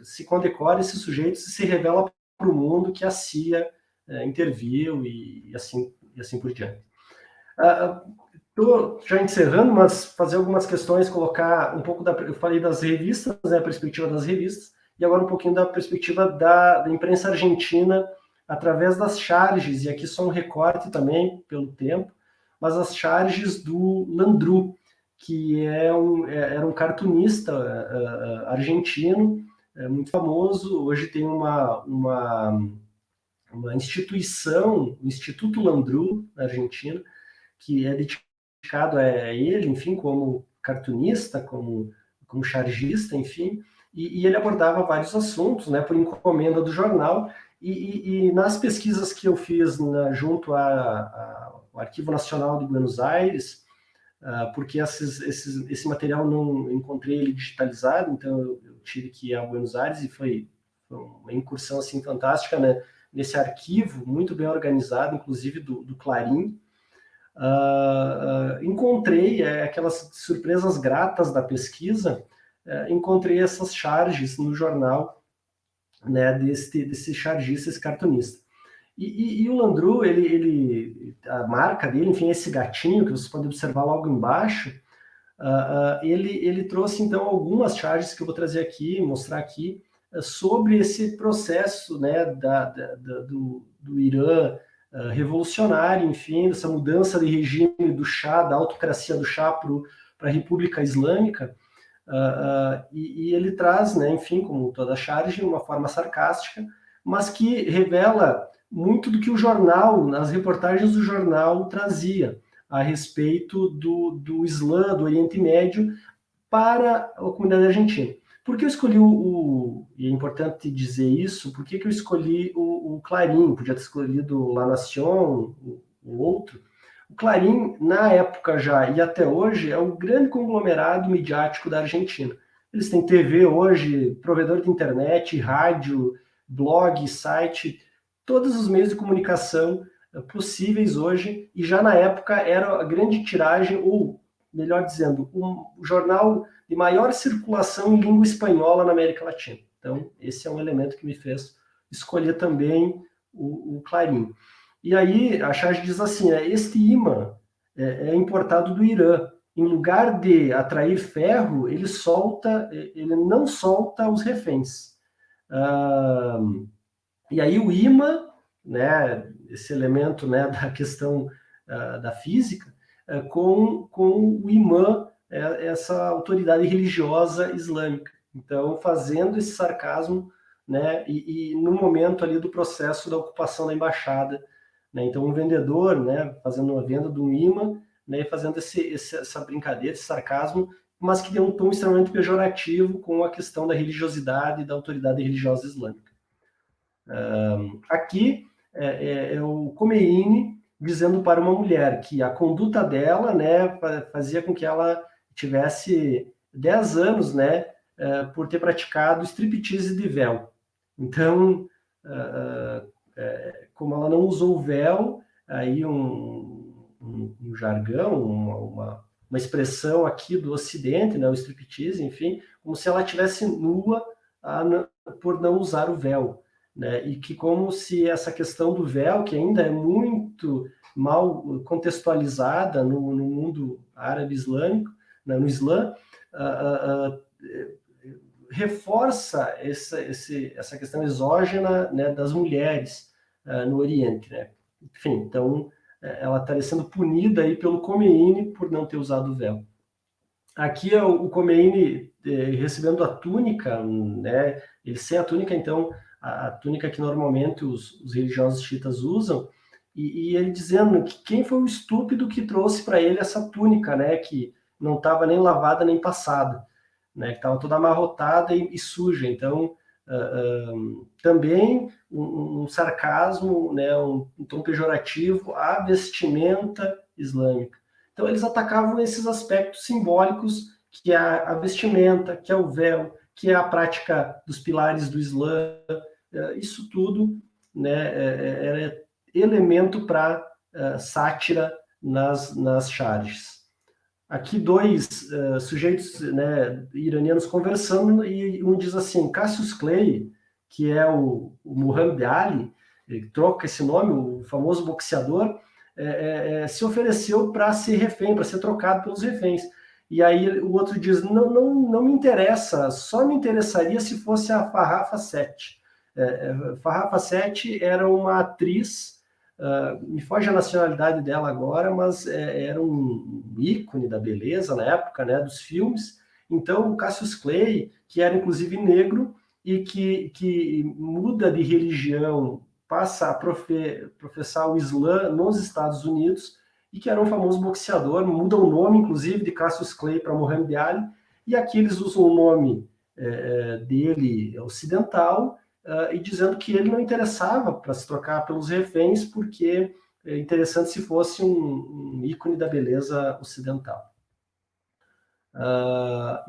[SPEAKER 3] se condecora esse sujeito e se revela para o mundo que a CIA interviu e assim por diante. Estou já encerrando, mas fazer algumas questões, colocar um pouco eu falei das revistas, né, a perspectiva das revistas, e agora um pouquinho da perspectiva da imprensa argentina, através das charges, e aqui só um recorte também, pelo tempo, mas as charges do Landru, que era um cartunista argentino, muito famoso. Hoje tem uma instituição, o Instituto Landru, na Argentina, que é dedicado a ele, enfim, como cartunista, como chargista, enfim, e ele abordava vários assuntos, né, por encomenda do jornal. E nas pesquisas que eu fiz junto ao Arquivo Nacional de Buenos Aires, porque esse material não encontrei ele digitalizado, então eu tive que ir a Buenos Aires, e foi uma incursão assim fantástica, né, nesse arquivo muito bem organizado, inclusive do Clarim. Encontrei aquelas surpresas gratas da pesquisa, encontrei essas charges no jornal, né, desse chargista, esse cartunista. E o Landru, a marca dele, enfim, esse gatinho que vocês podem observar logo embaixo, ele trouxe, então, algumas charges que eu vou trazer aqui, mostrar aqui, sobre esse processo, né, do Irã revolucionário, enfim, dessa mudança de regime do Shah, da autocracia do Shah para a República Islâmica, e ele traz, né, enfim, como toda charge, uma forma sarcástica, mas que revela muito do que o jornal, as reportagens do jornal trazia a respeito do Islã, do Oriente Médio, para a comunidade argentina. Por que eu escolhi e é importante dizer isso, por que eu escolhi o Clarim? Podia ter escolhido La Nación, o outro. O Clarim, na época já e até hoje, é o grande conglomerado midiático da Argentina. Eles têm TV hoje, provedor de internet, rádio, blog, site, todos os meios de comunicação possíveis hoje, e já na época era a grande tiragem, ou melhor dizendo, o jornal de maior circulação em língua espanhola na América Latina. Então, esse é um elemento que me fez escolher também o Clarim. E aí, a charge diz assim, este imã é importado do Irã. Em lugar de atrair ferro, ele não solta os reféns. E aí o imã, né, esse elemento, né, da questão da física, com o imã, essa autoridade religiosa islâmica. Então, fazendo esse sarcasmo, né, e no momento ali do processo da ocupação da embaixada, né, então um vendedor, né, fazendo uma venda de um imã, né, fazendo essa brincadeira, esse sarcasmo, mas que deu um tom extremamente pejorativo com a questão da religiosidade e da autoridade religiosa islâmica. Aqui é o Khomeini dizendo para uma mulher que a conduta dela, né, fazia com que ela tivesse 10 anos, né, por ter praticado striptease de véu. Então, como ela não usou o véu, aí um jargão, uma expressão aqui do Ocidente, né, o striptease, enfim, como se ela estivesse nua por não usar o véu. Né, e que como se essa questão do véu, que ainda é muito mal contextualizada no mundo árabe islâmico, né, no Islã, reforça essa questão exógena, né, das mulheres no Oriente. Né? Enfim, então ela estaria sendo punida aí pelo Khomeini por não ter usado o véu. Aqui é o Khomeini recebendo a túnica, né, ele sem a túnica, então a túnica que normalmente os religiosos xiitas usam, e ele dizendo que quem foi o estúpido que trouxe para ele essa túnica, né, que não estava nem lavada nem passada, né, que estava toda amarrotada e suja. Então, também um sarcasmo, né, um tom pejorativo à vestimenta islâmica. Então, eles atacavam esses aspectos simbólicos, que é a vestimenta, que é o véu, que é a prática dos pilares do Islã. Isso tudo, né, era elemento para sátira nas charges. Aqui dois sujeitos, né, iranianos conversando, e um diz assim, Cassius Clay, que é o Muhammad Ali, ele troca esse nome, o famoso boxeador, se ofereceu para ser refém, para ser trocado pelos reféns. E aí o outro diz, não me interessa, só me interessaria se fosse a Farrah Fawcett. Farrah Fawcett era uma atriz, me foge a nacionalidade dela agora, mas era um ícone da beleza na época, né, dos filmes. Então o Cassius Clay, que era inclusive negro e que muda de religião, passa a professar o Islã nos Estados Unidos, e que era um famoso boxeador, muda o nome, inclusive, de Cassius Clay para Muhammad Ali, e aqui eles usam o nome dele ocidental, e dizendo que ele não interessava para se trocar pelos reféns, porque é interessante se fosse um ícone da beleza ocidental.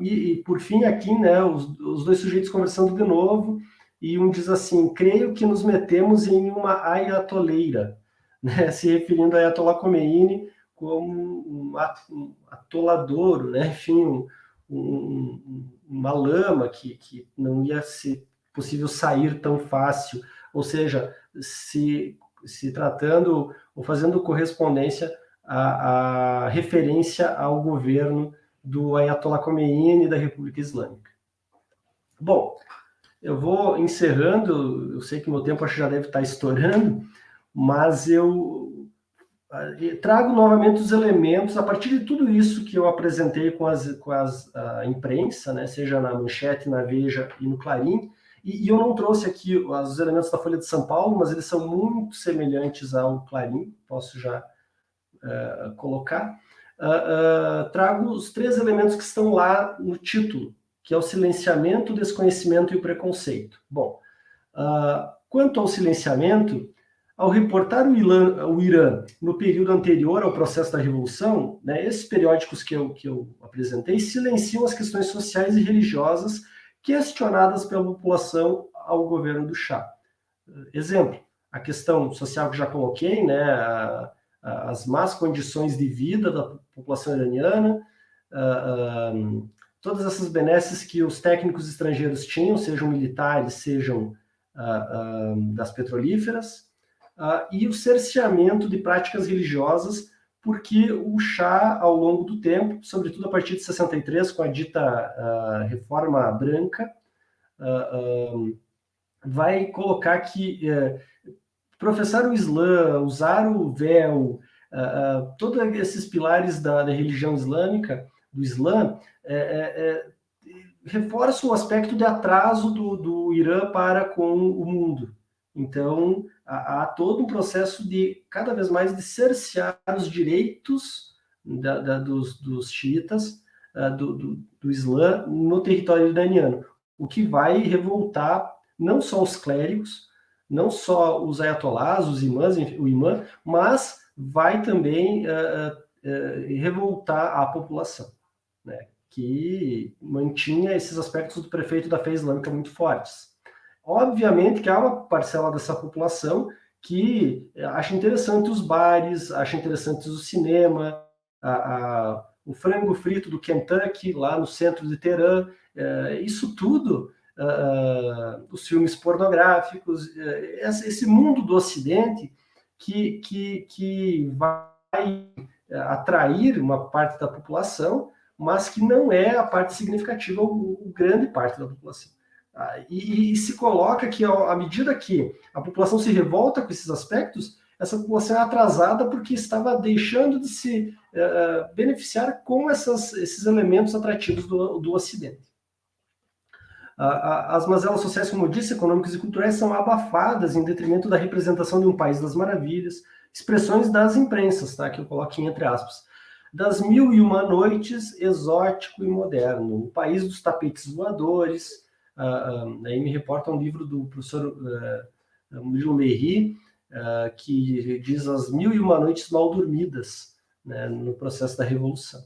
[SPEAKER 3] E por fim, aqui, né, os dois sujeitos conversando de novo, e um diz assim, creio que nos metemos em uma ayatoleira, né, se referindo a Ayatollah Khomeini como um atolador, né, enfim, uma lama que não ia ser possível sair tão fácil, ou seja, se tratando ou fazendo correspondência à referência ao governo do Ayatollah Khomeini da República Islâmica. Bom, eu vou encerrando, eu sei que meu tempo acho que já deve estar estourando, mas eu trago novamente os elementos, a partir de tudo isso que eu apresentei com a imprensa, né, seja na Manchete, na Veja e no Clarim, e eu não trouxe aqui os elementos da Folha de São Paulo, mas eles são muito semelhantes ao Clarim, posso já colocar. Trago os 3 elementos que estão lá no título, que é o silenciamento, o desconhecimento e o preconceito. Bom, quanto ao silenciamento, ao reportar o Irã no período anterior ao processo da Revolução, né, esses periódicos que eu apresentei silenciam as questões sociais e religiosas questionadas pela população ao governo do Shah. Exemplo, a questão social que já coloquei, né, as más condições de vida da população iraniana, todas essas benesses que os técnicos estrangeiros tinham, sejam militares, sejam das petrolíferas, e o cerceamento de práticas religiosas, porque o Shah, ao longo do tempo, sobretudo a partir de 63, com a dita Reforma Branca, vai colocar que professar o Islã, usar o véu, todos esses pilares da religião islâmica, do Islã, reforçam o aspecto de atraso do Irã para com o mundo. Então, há todo um processo de, cada vez mais, de cercear os direitos dos xiitas, do Islã, no território iraniano, o que vai revoltar não só os clérigos, não só os ayatolás, os imãs, o imã, mas vai também revoltar a população, né, que mantinha esses aspectos do prefeito da fé islâmica muito fortes. Obviamente que há uma parcela dessa população que acha interessante os bares, acha interessante o cinema, o frango frito do Kentucky, lá no centro de Teherã, isso tudo, os filmes pornográficos, esse mundo do Ocidente que vai atrair uma parte da população, mas que não é a parte significativa, ou grande parte da população. E se coloca que, à medida que a população se revolta com esses aspectos, essa população é atrasada porque estava deixando de se beneficiar com esses elementos atrativos do Ocidente. As mazelas sociais, como eu disse, econômicas e culturais, são abafadas em detrimento da representação de um país das maravilhas, expressões das imprensas, tá, que eu coloco em entre aspas, das 1001 noites, exótico e moderno, o país dos tapetes voadores. Aí me reporta um livro do professor Murilo Merri, que diz as 1001 noites mal dormidas, né, no processo da Revolução.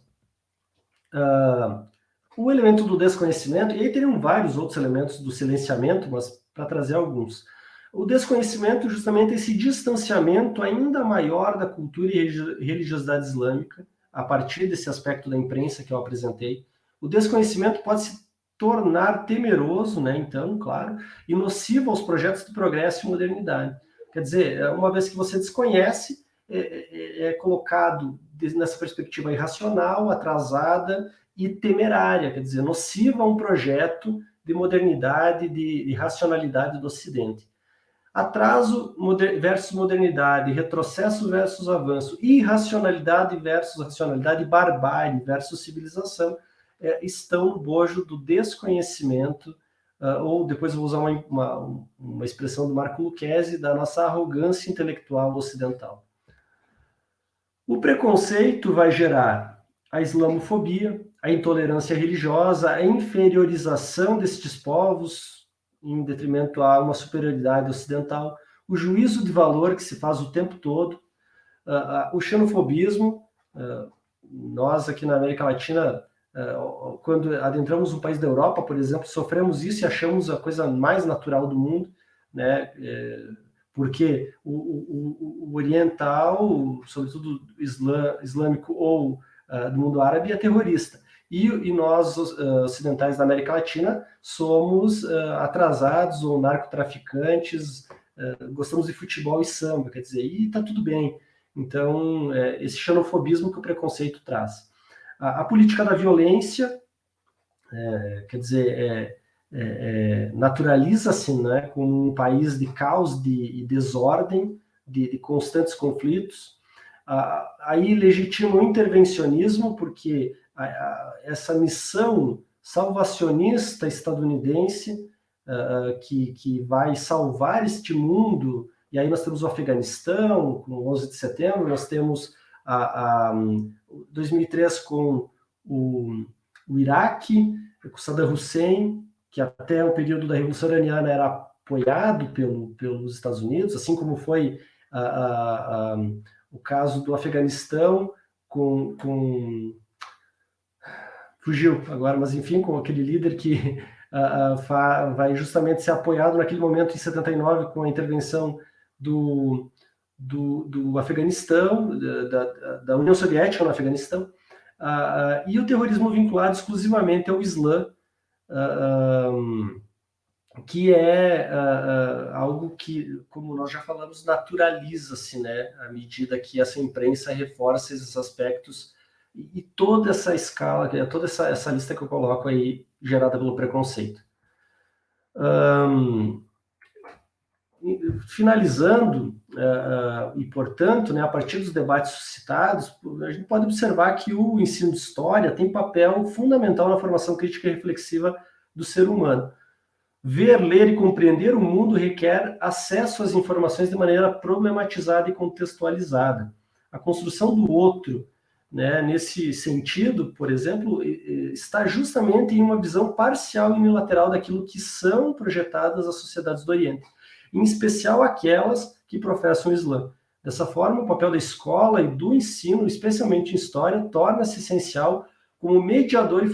[SPEAKER 3] O elemento do desconhecimento, e aí teriam vários outros elementos do silenciamento, mas para trazer alguns. O desconhecimento, justamente, é esse distanciamento ainda maior da cultura e religiosidade islâmica, a partir desse aspecto da imprensa que eu apresentei. O desconhecimento pode se tornar temeroso, né, então, claro, e nocivo aos projetos de progresso e modernidade. Quer dizer, uma vez que você desconhece, é colocado nessa perspectiva irracional, atrasada e temerária, quer dizer, nociva a um projeto de modernidade, de racionalidade do Ocidente. Atraso versus modernidade, retrocesso versus avanço, irracionalidade versus racionalidade, barbárie versus civilização, estão no bojo do desconhecimento, ou depois eu vou usar uma expressão do Marco Lucchesi, da nossa arrogância intelectual ocidental. O preconceito vai gerar a islamofobia, a intolerância religiosa, a inferiorização destes povos em detrimento a uma superioridade ocidental, o juízo de valor que se faz o tempo todo, o xenofobismo. Nós aqui na América Latina, quando adentramos um país da Europa, por exemplo, sofremos isso e achamos a coisa mais natural do mundo, né? Porque o oriental, sobretudo islâmico ou do mundo árabe, é terrorista. E nós, ocidentais da América Latina, somos atrasados ou narcotraficantes, gostamos de futebol e samba, quer dizer, e está tudo bem. Então, esse xenofobismo que o preconceito traz. A política da violência, quer dizer, naturaliza-se, né, como um país de caos e desordem, de constantes conflitos. Aí legitima o intervencionismo, porque essa missão salvacionista estadunidense, que vai salvar este mundo, e aí nós temos o Afeganistão, com o 11 de setembro, nós temos 2003 com o Iraque, com Saddam Hussein, que até o período da Revolução Iraniana era apoiado pelos Estados Unidos, assim como foi o caso do Afeganistão fugiu agora, mas enfim, com aquele líder que vai justamente ser apoiado naquele momento, em 79, com a intervenção do Afeganistão, da União Soviética no Afeganistão, e o terrorismo vinculado exclusivamente ao Islã, que é algo que, como nós já falamos, naturaliza-se, né, à medida que essa imprensa reforça esses aspectos e toda essa escala, toda essa lista que eu coloco aí, gerada pelo preconceito. Finalizando, e, portanto, né, a partir dos debates suscitados, a gente pode observar que o ensino de história tem papel fundamental na formação crítica e reflexiva do ser humano. Ver, ler e compreender o mundo requer acesso às informações de maneira problematizada e contextualizada. A construção do outro, né, nesse sentido, por exemplo, está justamente em uma visão parcial e unilateral daquilo que são projetadas as sociedades do Oriente, em especial aquelas que professam o Islã. Dessa forma, o papel da escola e do ensino, especialmente em história, torna-se essencial como mediador e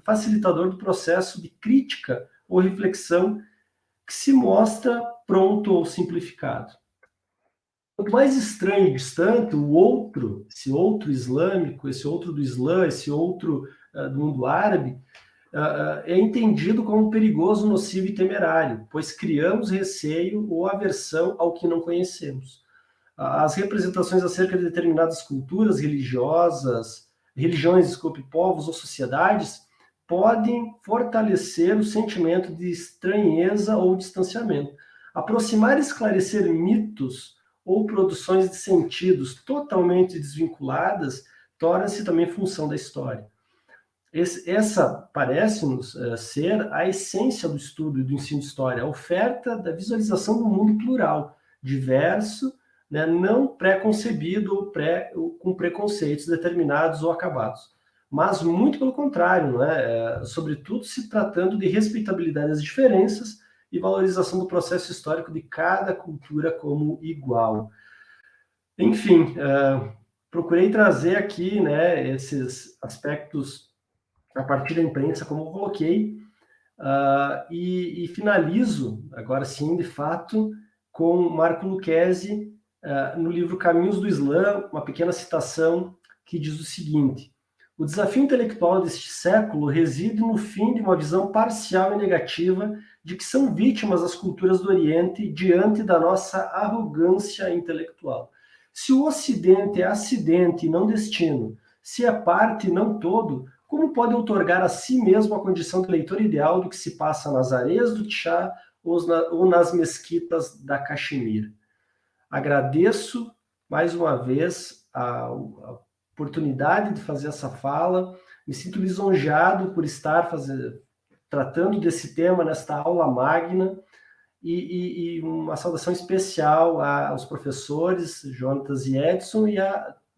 [SPEAKER 3] facilitador do processo de crítica ou reflexão que se mostra pronto ou simplificado. Quanto mais estranho e distante o outro, esse outro islâmico, esse outro do Islã, esse outro do mundo árabe, é entendido como perigoso, nocivo e temerário, pois criamos receio ou aversão ao que não conhecemos. As representações acerca de determinadas culturas religiões, povos ou sociedades, podem fortalecer o sentimento de estranheza ou distanciamento. Aproximar e esclarecer mitos ou produções de sentidos totalmente desvinculadas torna-se também função da história. Essa parece-nos ser a essência do estudo e do ensino de história, a oferta da visualização do mundo plural, diverso, né, não pré-concebido ou com preconceitos determinados ou acabados, mas muito pelo contrário, né, sobretudo se tratando de respeitabilidade das diferenças e valorização do processo histórico de cada cultura como igual. Enfim, procurei trazer aqui, né, esses aspectos a partir da imprensa, como eu coloquei, e finalizo, agora sim, de fato, com Marco Lucchesi, no livro Caminhos do Islã, uma pequena citação que diz o seguinte: o desafio intelectual deste século reside no fim de uma visão parcial e negativa de que são vítimas as culturas do Oriente diante da nossa arrogância intelectual. Se o Ocidente é acidente e não destino, se é parte e não todo, como pode outorgar a si mesmo a condição de leitor ideal do que se passa nas areias do Tchá ou nas mesquitas da Caxemira? Agradeço mais uma vez a oportunidade de fazer essa fala, me sinto lisonjeado por estar tratando desse tema nesta aula magna, e uma saudação especial aos professores Jonatas e Edson e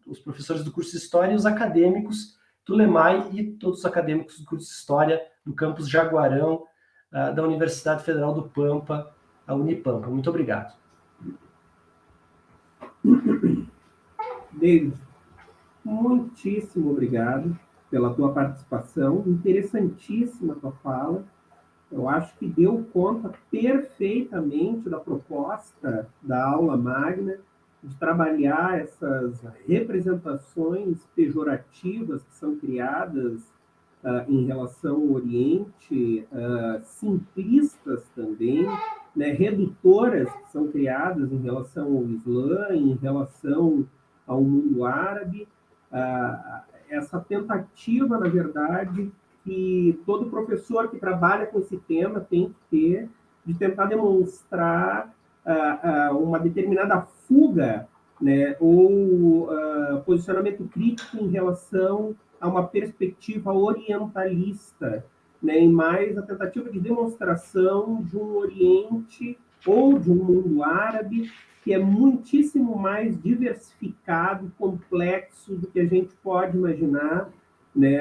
[SPEAKER 3] os professores do curso de História e os acadêmicos do LEMAI e todos os acadêmicos do curso de História do campus Jaguarão da Universidade Federal do Pampa, a Unipampa. Muito obrigado.
[SPEAKER 1] David, muitíssimo obrigado pela tua participação, interessantíssima a tua fala. Eu acho que deu conta perfeitamente da proposta da aula magna, de trabalhar essas representações pejorativas que são criadas em relação ao Oriente, simplistas também, né, redutoras que são criadas em relação ao Islã, em relação ao mundo árabe, essa tentativa, na verdade, que todo professor que trabalha com esse tema tem que ter, de tentar demonstrar uma determinada fuga, né, ou posicionamento crítico em relação a uma perspectiva orientalista, né, e mais a tentativa de demonstração de um Oriente ou de um mundo árabe que é muitíssimo mais diversificado, complexo do que a gente pode imaginar, né,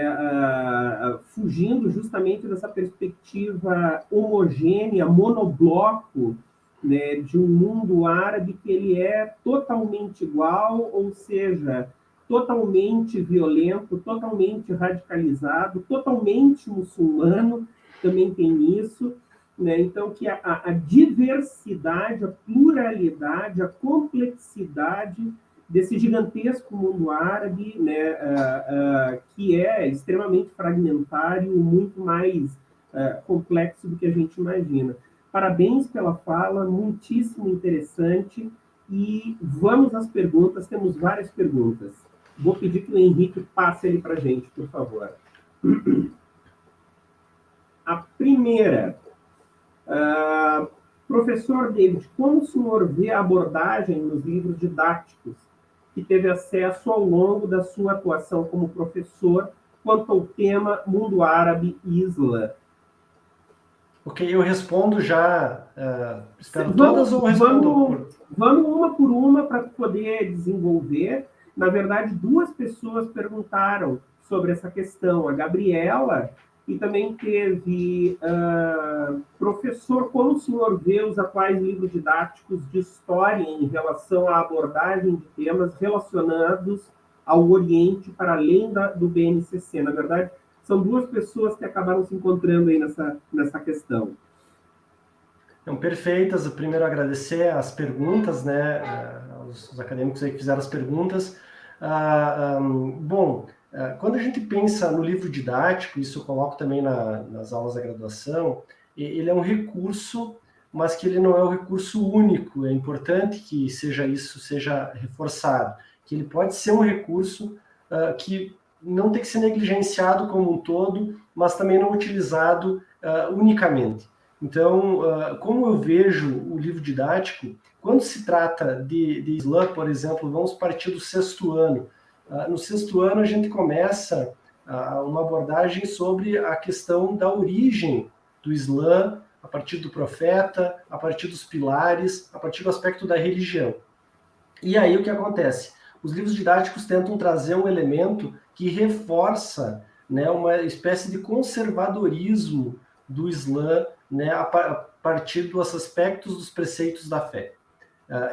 [SPEAKER 1] fugindo justamente dessa perspectiva homogênea, monobloco, né, de um mundo árabe que ele é totalmente igual, ou seja, totalmente violento, totalmente radicalizado, totalmente muçulmano, também tem isso, né? Então, que a diversidade, a pluralidade, a complexidade desse gigantesco mundo árabe, né, que é extremamente fragmentário, muito mais complexo do que a gente imagina. Parabéns pela fala, muitíssimo interessante, e vamos às perguntas, temos várias perguntas. Vou pedir que o Henrique passe ele para a gente, por favor. A primeira, Professor David, como o senhor vê a abordagem nos livros didáticos que teve acesso ao longo da sua atuação como professor quanto ao tema mundo árabe e Islã?
[SPEAKER 3] Ok, eu respondo já. Espero todas ou respondo
[SPEAKER 1] Vamos uma por uma para poder desenvolver. Na verdade, 2 pessoas perguntaram sobre essa questão. A Gabriela e também teve professor, como o senhor vê os atuais livros didáticos de história em relação à abordagem de temas relacionados ao Oriente para além do BNCC? Na verdade, são 2 pessoas que acabaram se encontrando aí nessa questão.
[SPEAKER 3] Então, perfeitas. Primeiro, agradecer as perguntas, né, aos acadêmicos aí que fizeram as perguntas. Bom, quando a gente pensa no livro didático, isso eu coloco também nas aulas da graduação, ele é um recurso, mas que ele não é o recurso único. É importante que isso seja reforçado, que ele pode ser um recurso que não tem que ser negligenciado como um todo, mas também não utilizado unicamente. Então, como eu vejo o livro didático, quando se trata de Islã, por exemplo, vamos partir do 6º ano. No 6º ano, a gente começa uma abordagem sobre a questão da origem do Islã, a partir do profeta, a partir dos pilares, a partir do aspecto da religião. E aí o que acontece? Os livros didáticos tentam trazer um elemento que reforça, né, uma espécie de conservadorismo do Islã, né, a partir dos aspectos dos preceitos da fé.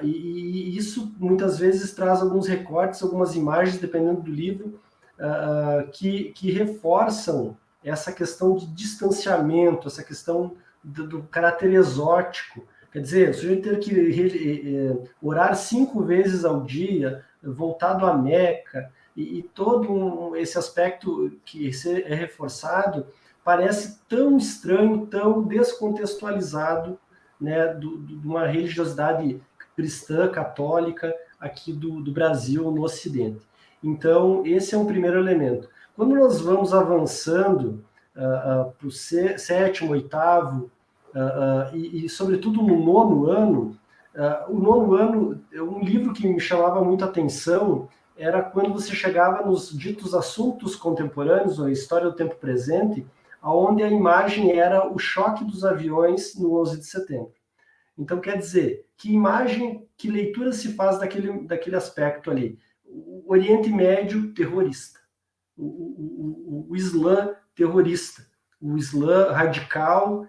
[SPEAKER 3] E isso muitas vezes traz alguns recortes, algumas imagens, dependendo do livro, que reforçam essa questão de distanciamento, essa questão do caráter exótico. Quer dizer, o sujeito ter que orar 5 vezes ao dia, voltado a Meca, e todo esse aspecto que é reforçado, parece tão estranho, tão descontextualizado, né, de uma religiosidade cristã, católica, aqui do Brasil, no Ocidente. Então, esse é um primeiro elemento. Quando nós vamos avançando para o 7º, 8º, e sobretudo no 9º ano, o 9º ano, um livro que me chamava muito a atenção era quando você chegava nos ditos assuntos contemporâneos, ou a história do tempo presente, onde a imagem era o choque dos aviões no 11 de setembro. Então, quer dizer, que imagem, que leitura se faz daquele aspecto ali? O Oriente Médio terrorista, o Islã terrorista, o Islã radical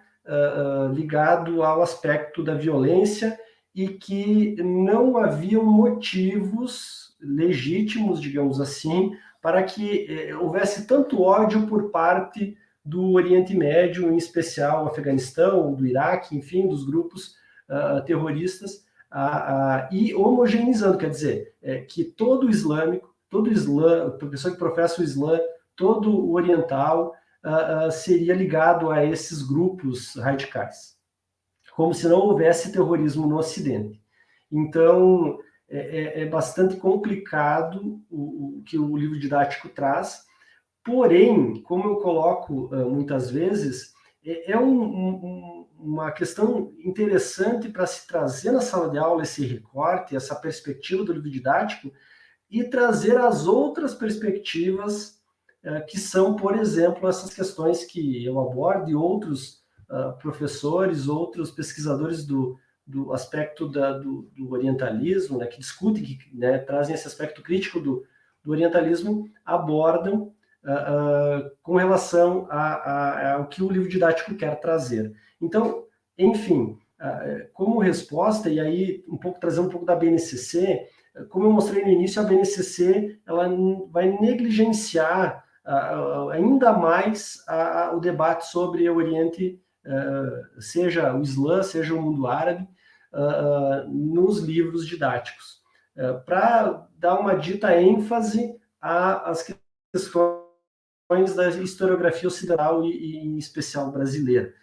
[SPEAKER 3] ligado ao aspecto da violência e que não haviam motivos legítimos, digamos assim, para que houvesse tanto ódio por parte do Oriente Médio, em especial o Afeganistão, do Iraque, enfim, dos grupos terroristas, e homogeneizando, quer dizer, que todo islâmico, todo Islã, a pessoa que professa o Islã, todo o oriental, seria ligado a esses grupos radicais, como se não houvesse terrorismo no Ocidente. Então, é bastante complicado o que o livro didático traz, porém, como eu coloco muitas vezes, é uma questão interessante para se trazer na sala de aula esse recorte, essa perspectiva do livro didático, e trazer as outras perspectivas que são, por exemplo, essas questões que eu abordo e outros professores, outros pesquisadores do aspecto do orientalismo, né, que discutem, que trazem esse aspecto crítico do orientalismo, abordam com relação ao que o livro didático quer trazer. Então, enfim, como resposta, e aí trazer um pouco da BNCC, como eu mostrei no início, a BNCC ela vai negligenciar ainda mais o debate sobre o Oriente, seja o Islã, seja o mundo árabe, nos livros didáticos, para dar uma dita ênfase às questões da historiografia ocidental e em especial brasileira.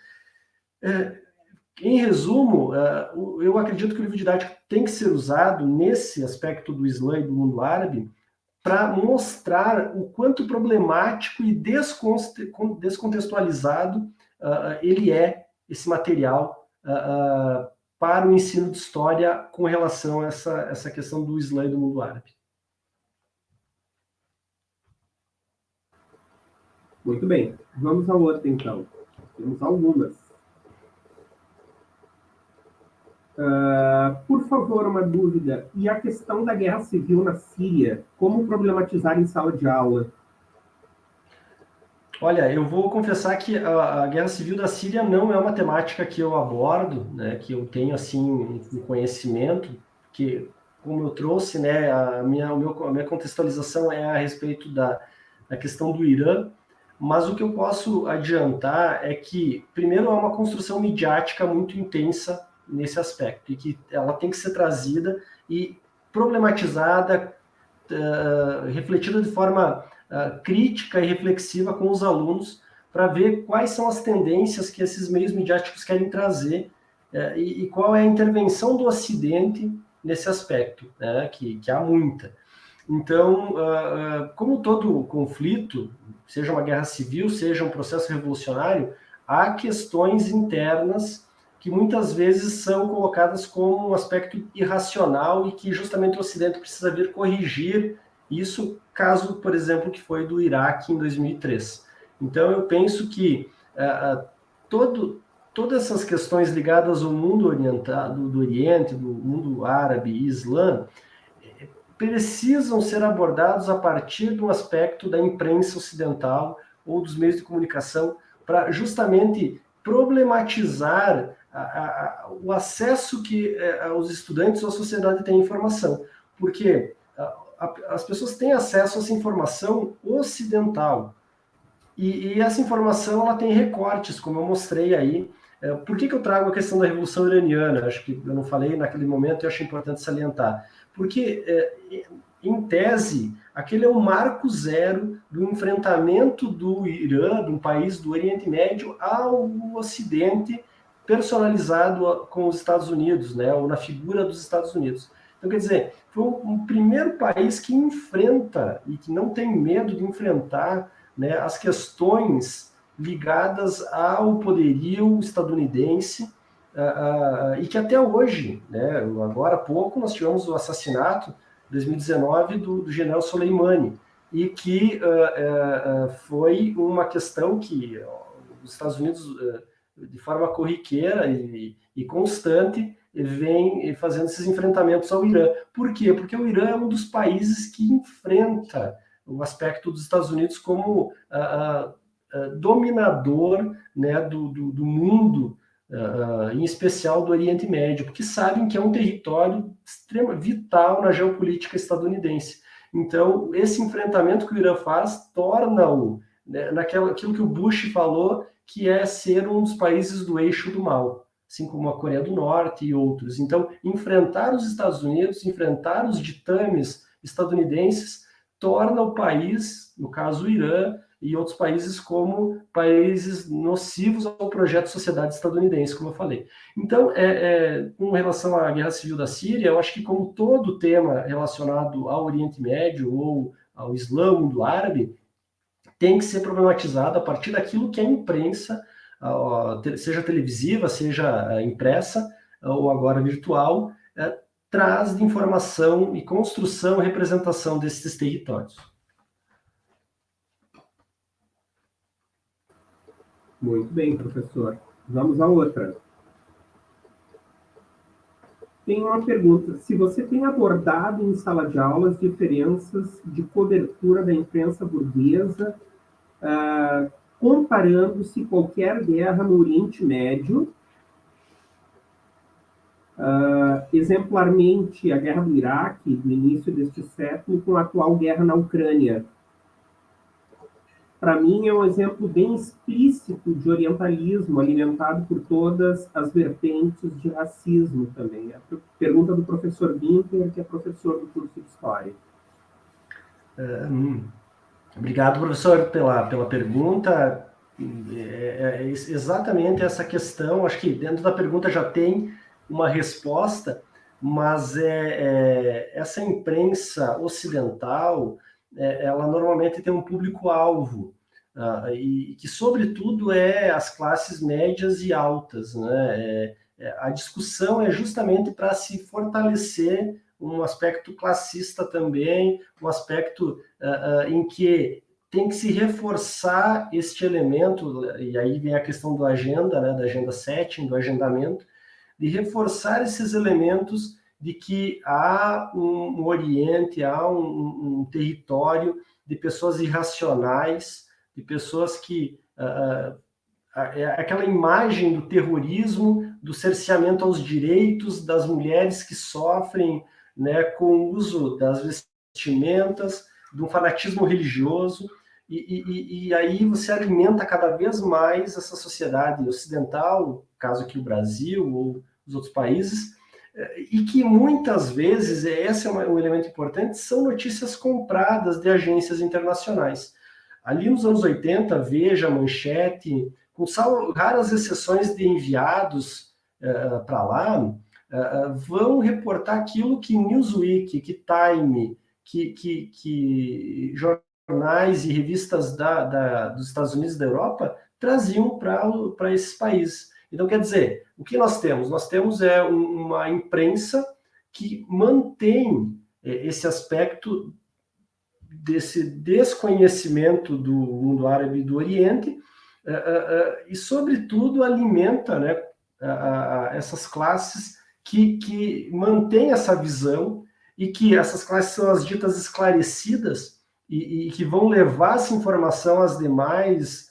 [SPEAKER 3] Em resumo, eu acredito que o livro didático tem que ser usado nesse aspecto do Islã e do mundo árabe para mostrar o quanto problemático e descontextualizado ele é, esse material, para o ensino de história com relação a essa questão do Islã e do mundo árabe.
[SPEAKER 1] Muito bem. Vamos ao outro, então. Temos algumas. Por favor, uma dúvida. E a questão da guerra civil na Síria? Como problematizar em sala de aula?
[SPEAKER 3] Olha, eu vou confessar que a guerra civil da Síria não é uma temática que eu abordo, né, que eu tenho assim um conhecimento, que como eu trouxe, né, a minha contextualização é a respeito da questão do Irã, mas o que eu posso adiantar é que, primeiro, há uma construção midiática muito intensa nesse aspecto, e que ela tem que ser trazida e problematizada, refletida de forma crítica e reflexiva com os alunos, para ver quais são as tendências que esses meios midiáticos querem trazer e qual é a intervenção do Ocidente nesse aspecto, né, que há muita. Então, como todo conflito, seja uma guerra civil, seja um processo revolucionário, há questões internas que muitas vezes são colocadas como um aspecto irracional e que justamente o Ocidente precisa vir corrigir isso, caso, por exemplo, que foi do Iraque em 2003. Então, eu penso que todas essas questões ligadas ao mundo orientado, do Oriente, do mundo árabe e islã, precisam ser abordados a partir do aspecto da imprensa ocidental ou dos meios de comunicação, para justamente problematizar o acesso que os estudantes ou a sociedade têm à informação. Porque as pessoas têm acesso a essa informação ocidental. E essa informação ela tem recortes, como eu mostrei aí. Por que eu trago a questão da Revolução Iraniana? Acho que eu não falei naquele momento e acho importante salientar. Porque, em tese, aquele é o marco zero do enfrentamento do Irã, de um país do Oriente Médio, ao Ocidente, personalizado com os Estados Unidos, né, ou na figura dos Estados Unidos. Então, quer dizer, foi um primeiro país que enfrenta e que não tem medo de enfrentar, né, as questões ligadas ao poderio estadunidense, e que até hoje, né, agora há pouco, nós tivemos o assassinato, em 2019, do general Soleimani, e que foi uma questão que os Estados Unidos, de forma corriqueira e constante, vem fazendo esses enfrentamentos ao Irã. Por quê? Porque o Irã é um dos países que enfrenta o aspecto dos Estados Unidos como dominador, né, do mundo, em especial do Oriente Médio, porque sabem que é um território vital na geopolítica estadunidense. Então, esse enfrentamento que o Irã faz torna-o, né, aquilo que o Bush falou, que é ser um dos países do eixo do mal, assim como a Coreia do Norte e outros. Então, enfrentar os Estados Unidos, enfrentar os ditames estadunidenses, torna o país, no caso o Irã, e outros países como países nocivos ao projeto de sociedade estadunidense, como eu falei. Então, com relação à Guerra Civil da Síria, eu acho que como todo tema relacionado ao Oriente Médio ou ao Islã, mundo árabe, tem que ser problematizado a partir daquilo que a imprensa, seja televisiva, seja impressa, ou agora virtual, traz de informação e construção e representação desses territórios.
[SPEAKER 1] Muito bem, professor. Vamos a outra. Tem uma pergunta. Se você tem abordado em sala de aula as diferenças de cobertura da imprensa burguesa, comparando-se qualquer guerra no Oriente Médio, exemplarmente a guerra do Iraque, do início deste século, com a atual guerra na Ucrânia. Para mim, é um exemplo bem explícito de orientalismo, alimentado por todas as vertentes de racismo também. A pergunta do professor Winter, que é professor do curso de História.
[SPEAKER 3] Obrigado, professor, pela pergunta. Exatamente essa questão. Acho que dentro da pergunta já tem uma resposta, mas essa imprensa ocidental, ela normalmente tem um público-alvo, e que, sobretudo, as classes médias e altas, né? a discussão é justamente para se fortalecer um aspecto classista também, um aspecto em que tem que se reforçar este elemento, e aí vem a questão do agenda, né, da agenda setting, do agendamento, de reforçar esses elementos de que há um Oriente, há um território de pessoas irracionais, de pessoas que... aquela imagem do terrorismo, do cerceamento aos direitos das mulheres que sofrem, né, com o uso das vestimentas, de um fanatismo religioso, e aí você alimenta cada vez mais essa sociedade ocidental, caso aqui o Brasil ou os outros países, e que muitas vezes, esse é um elemento importante, são notícias compradas de agências internacionais. Ali nos anos 80, Veja, Manchete, com raras exceções de enviados para lá, vão reportar aquilo que Newsweek, que Time, que jornais e revistas dos Estados Unidos e da Europa traziam para esses países. Então, quer dizer, o que nós temos? Nós temos uma imprensa que mantém esse aspecto desse desconhecimento do mundo árabe e do Oriente, e, sobretudo, alimenta, né, essas classes que mantêm essa visão, e que essas classes são as ditas esclarecidas, e que vão levar essa informação às demais,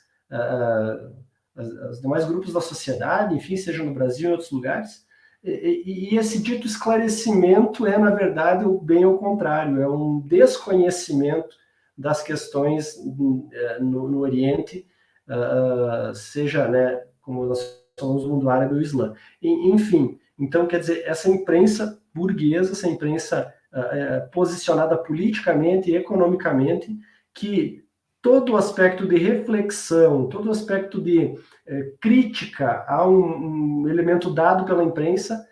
[SPEAKER 3] aos demais grupos da sociedade, enfim, seja no Brasil ou em outros lugares. E esse dito esclarecimento é, na verdade, bem ao contrário, é um desconhecimento das questões no Oriente, seja, né, como nós somos o mundo árabe ou o Islã. Enfim, então, quer dizer, essa imprensa burguesa, essa imprensa posicionada politicamente e economicamente, que todo o aspecto de reflexão, todo o aspecto de crítica a um elemento dado pela imprensa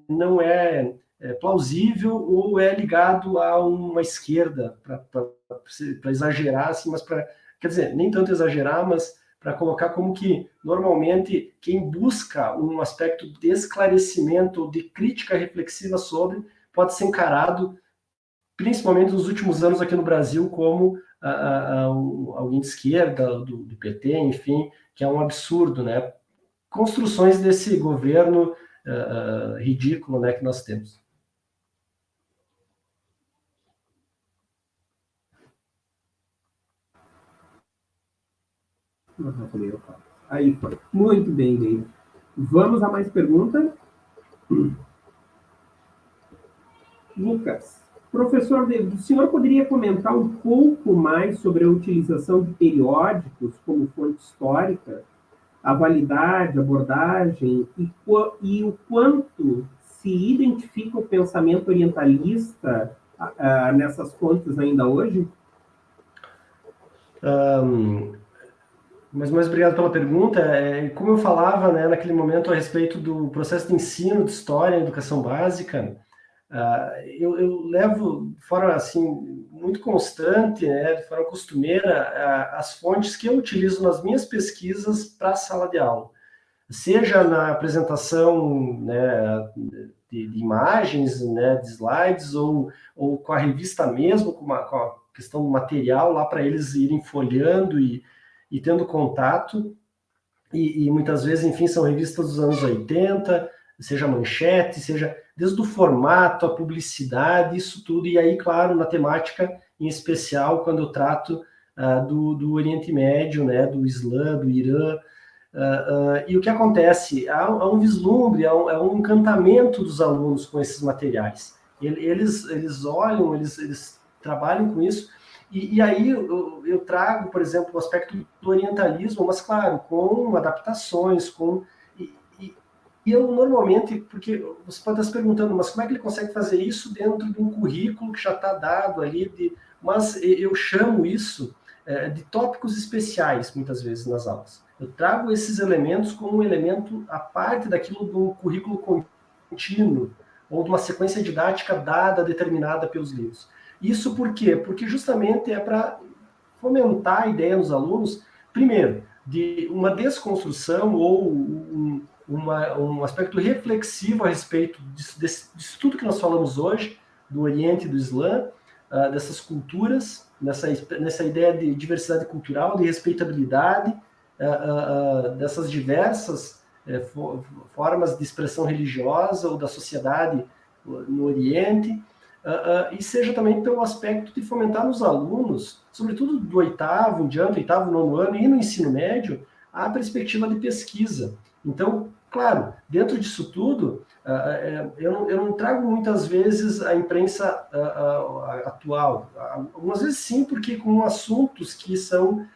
[SPEAKER 3] não é plausível ou é ligado a uma esquerda, para exagerar, assim, mas quer dizer, nem tanto exagerar, mas para colocar como que, normalmente, quem busca um aspecto de esclarecimento, de crítica reflexiva sobre, pode ser encarado, principalmente nos últimos anos aqui no Brasil, como alguém de esquerda, do PT, enfim, que é um absurdo, né? Construções desse governo ridículo, né, que nós temos.
[SPEAKER 1] Aí foi. Muito bem, David. Vamos a mais pergunta? Lucas, professor David, o senhor poderia comentar um pouco mais sobre a utilização de periódicos como fonte histórica, a validade, a abordagem e o quanto se identifica o pensamento orientalista nessas fontes ainda hoje?
[SPEAKER 3] Mas mais obrigado pela pergunta. Como eu falava, né, naquele momento a respeito do processo de ensino de história e educação básica, eu levo de forma assim, muito constante, né, de forma costumeira, as fontes que eu utilizo nas minhas pesquisas para a sala de aula. Seja na apresentação, né, de imagens, né, de slides, ou com a revista mesmo, com a questão do material lá para eles irem folheando e tendo contato, e muitas vezes, enfim, são revistas dos anos 80, seja Manchete, seja desde o formato, a publicidade, isso tudo, e aí, claro, na temática, em especial, quando eu trato do Oriente Médio, né, do Islã, do Irã, e o que acontece? Há um vislumbre, há um encantamento dos alunos com esses materiais. Eles olham, eles trabalham com isso, e aí eu trago, por exemplo, o aspecto do orientalismo, mas, claro, com adaptações, e eu normalmente, porque você pode estar se perguntando, mas como é que ele consegue fazer isso dentro de um currículo que já está dado ali? Mas eu chamo isso de tópicos especiais, muitas vezes, nas aulas. Eu trago esses elementos como um elemento à parte daquilo do currículo contínuo, ou de uma sequência didática dada, determinada pelos livros. Isso por quê? Porque justamente é para fomentar a ideia nos alunos, primeiro, de uma desconstrução ou um aspecto reflexivo a respeito disso tudo que nós falamos hoje, do Oriente e do Islã, dessas culturas, nessa ideia de diversidade cultural, de respeitabilidade, dessas diversas formas de expressão religiosa ou da sociedade no Oriente, e seja também pelo aspecto de fomentar nos alunos, sobretudo do oitavo em diante, oitavo, nono ano e no ensino médio, a perspectiva de pesquisa. Então, claro, dentro disso tudo, eu não trago muitas vezes a imprensa atual. Algumas vezes sim, porque com assuntos que são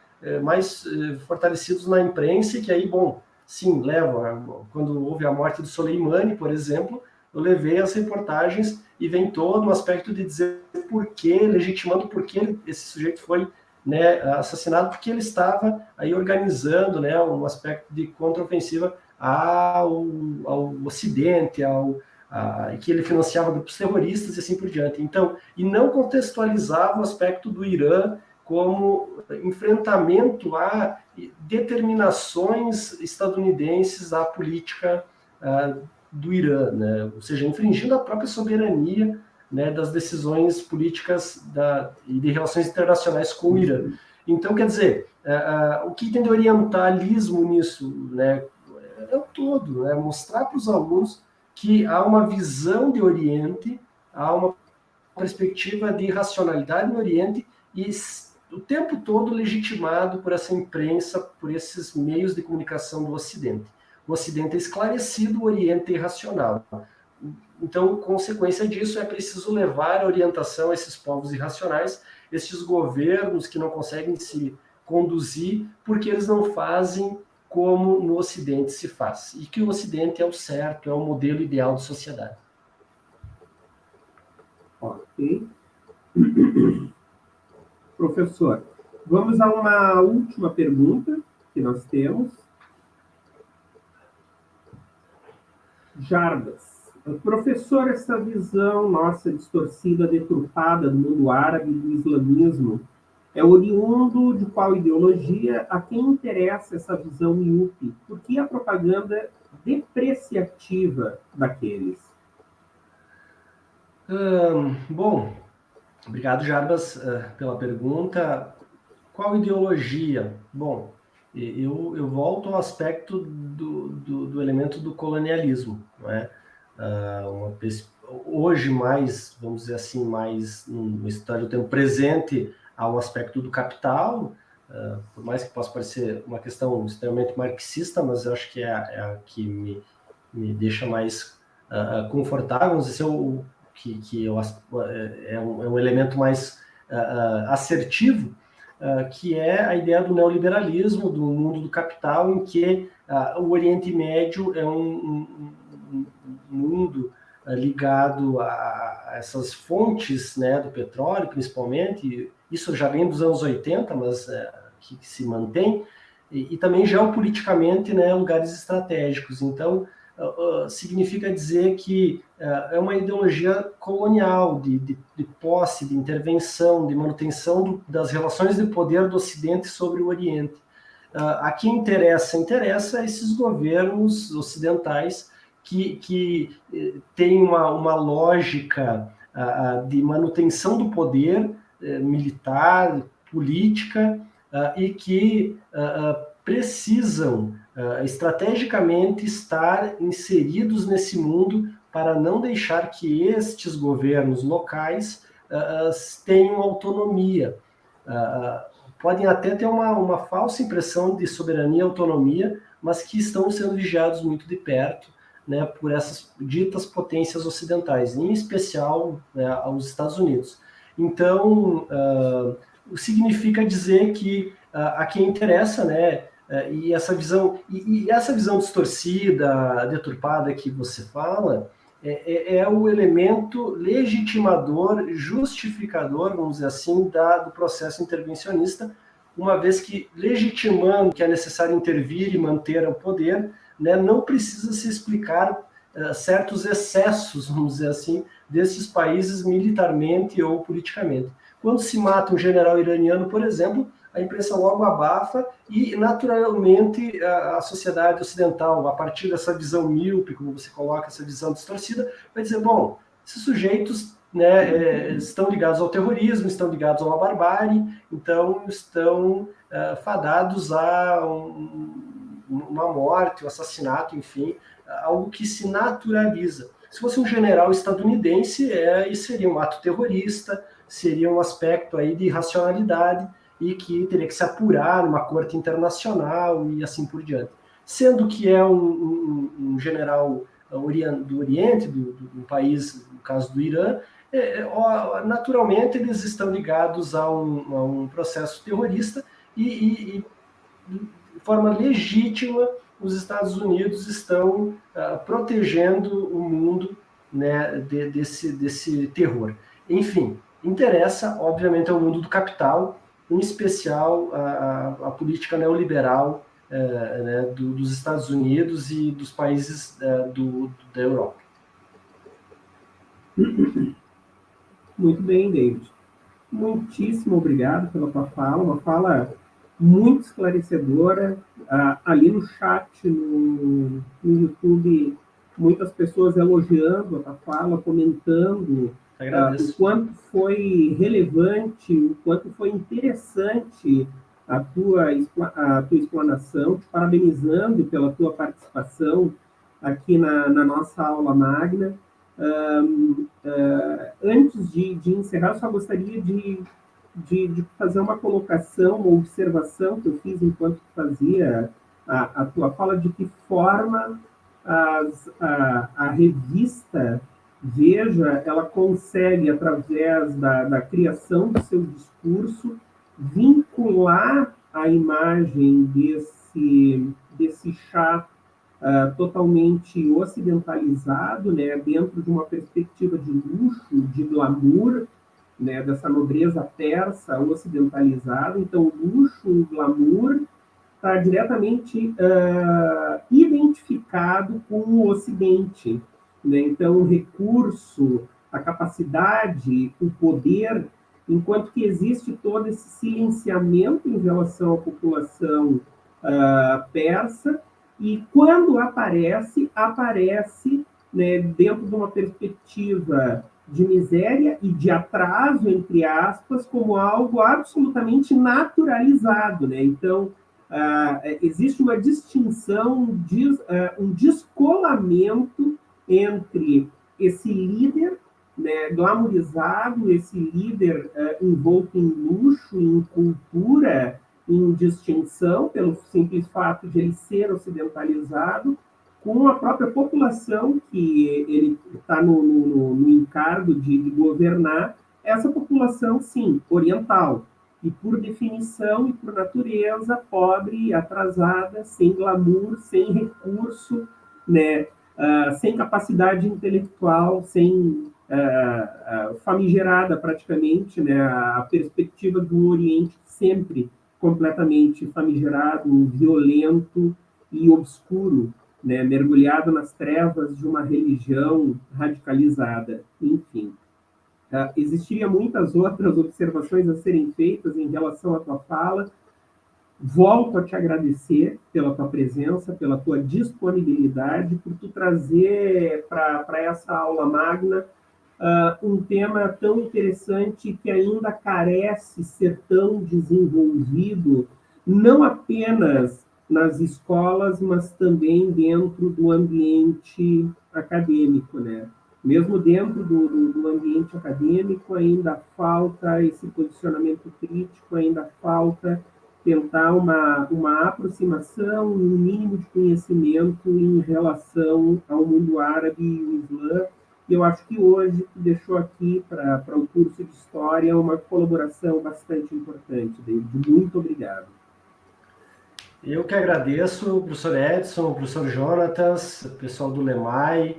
[SPEAKER 3] mais fortalecidos na imprensa e que aí, bom, sim, levam. Quando houve a morte do Soleimani, por exemplo, eu levei as reportagens e vem todo um aspecto de dizer por que, legitimando por que esse sujeito foi, né, assassinado, porque ele estava aí organizando, né, um aspecto de contraofensiva ao Ocidente, que ele financiava grupos terroristas e assim por diante. Então, e não contextualizava o aspecto do Irã como enfrentamento a determinações estadunidenses à política do Irã, né? Ou seja, infringindo a própria soberania, né, das decisões políticas e de relações internacionais com o Irã. Então, quer dizer, o que tem de orientalismo nisso, né, é o todo, né, mostrar para os alunos que há uma visão de Oriente, há uma perspectiva de racionalidade no Oriente e o tempo todo legitimado por essa imprensa, por esses meios de comunicação do Ocidente. O Ocidente é esclarecido, o Oriente é irracional. Então, consequência disso, é preciso levar a orientação a esses povos irracionais, esses governos que não conseguem se conduzir, porque eles não fazem como no Ocidente se faz. E que o Ocidente é o certo, é o modelo ideal de sociedade.
[SPEAKER 1] Ok. Professor, vamos a uma última pergunta que nós temos. Jarbas, professor, essa visão nossa distorcida, deturpada do mundo árabe e do islamismo é oriundo de qual ideologia? A quem interessa essa visão míope? Por que a propaganda depreciativa daqueles?
[SPEAKER 3] Bom, obrigado, Jarbas, pela pergunta. Qual ideologia? Bom, eu volto ao aspecto do elemento do colonialismo, não é? Hoje mais, vamos dizer assim, mais no estágio do tempo presente, há um aspecto do capital, por mais que possa parecer uma questão extremamente marxista, mas eu acho que é a que me deixa mais confortável, vamos dizer, é um elemento mais assertivo, que é a ideia do neoliberalismo, do mundo do capital, em que o Oriente Médio é um mundo ligado a essas fontes, né, do petróleo, principalmente. Isso já vem dos anos 80, mas que se mantém, e também geopoliticamente, né, lugares estratégicos. Então, significa dizer que é uma ideologia colonial, de posse, de intervenção, de manutenção das relações de poder do Ocidente sobre o Oriente. A quem interessa esses governos ocidentais que têm uma lógica de manutenção do poder militar, política, e que precisam estrategicamente estar inseridos nesse mundo para não deixar que estes governos locais tenham autonomia. Podem até ter uma falsa impressão de soberania e autonomia, mas que estão sendo vigiados muito de perto, né, por essas ditas potências ocidentais, em especial, né, aos Estados Unidos. Então, significa dizer que a quem interessa, né, e essa visão distorcida, deturpada que você fala, é o elemento legitimador, justificador, vamos dizer assim, do processo intervencionista, uma vez que, legitimando que é necessário intervir e manter o poder, né, não precisa se explicar certos excessos, vamos dizer assim, desses países militarmente ou politicamente. Quando se mata um general iraniano, por exemplo, a imprensa logo abafa e, naturalmente, a sociedade ocidental, a partir dessa visão míope, como você coloca, essa visão distorcida, vai dizer, bom, esses sujeitos, né, estão ligados ao terrorismo, estão ligados a uma barbárie, então estão fadados a uma morte, um assassinato, enfim, algo que se naturaliza. Se fosse um general estadunidense, isso seria um ato terrorista, seria um aspecto aí de irracionalidade e que teria que se apurar numa corte internacional e assim por diante. Sendo que é um general do Oriente, do país, no caso do Irã, naturalmente eles estão ligados a um processo terrorista e de forma legítima, os Estados Unidos estão protegendo o mundo, né, desse terror. Enfim, interessa, obviamente, ao mundo do capital, em especial a política neoliberal né, dos Estados Unidos e dos países da Europa.
[SPEAKER 1] Muito bem, David. Muitíssimo obrigado pela tua fala, uma fala muito esclarecedora. Ali no chat, no YouTube, muitas pessoas elogiando a tua fala, comentando o quanto foi relevante, o quanto foi interessante a tua explanação, te parabenizando pela tua participação aqui na nossa aula magna. Antes de encerrar, eu só gostaria de fazer uma colocação, uma observação que eu fiz enquanto fazia a tua fala, de que forma a revista Veja, ela consegue, através da criação do seu discurso, vincular a imagem desse chá totalmente ocidentalizado, né, dentro de uma perspectiva de luxo, de glamour, né, dessa nobreza persa ocidentalizada. Então, o luxo, o glamour, está diretamente identificado com o Ocidente, né? Então, o recurso, a capacidade, o poder, enquanto que existe todo esse silenciamento em relação à população persa, e quando aparece, né, dentro de uma perspectiva de miséria e de atraso, entre aspas, como algo absolutamente naturalizado, né? Então, existe uma distinção, um descolamento entre esse líder, né, glamourizado, esse líder envolto em luxo, em cultura, em distinção, pelo simples fato de ele ser ocidentalizado, com a própria população que ele está no encargo de governar, essa população, sim, oriental, e por definição e por natureza, pobre, atrasada, sem glamour, sem recurso, né, sem capacidade intelectual, sem famigerada praticamente, né, a perspectiva do Oriente sempre completamente famigerado, violento e obscuro, né, mergulhado nas trevas de uma religião radicalizada, enfim. Existiria muitas outras observações a serem feitas em relação à tua fala. Volto a te agradecer pela tua presença, pela tua disponibilidade, por tu trazer para essa aula magna um tema tão interessante que ainda carece ser tão desenvolvido, não apenas nas escolas, mas também dentro do ambiente acadêmico, né? Mesmo dentro do ambiente acadêmico, ainda falta esse posicionamento crítico, ainda falta tentar uma aproximação, um mínimo de conhecimento em relação ao mundo árabe e o Islã. E eu acho que hoje tu deixou aqui para o curso de História uma colaboração bastante importante, David. Muito obrigado.
[SPEAKER 3] Eu que agradeço, professor Edson, professor Jonatas, pessoal do LEMAI,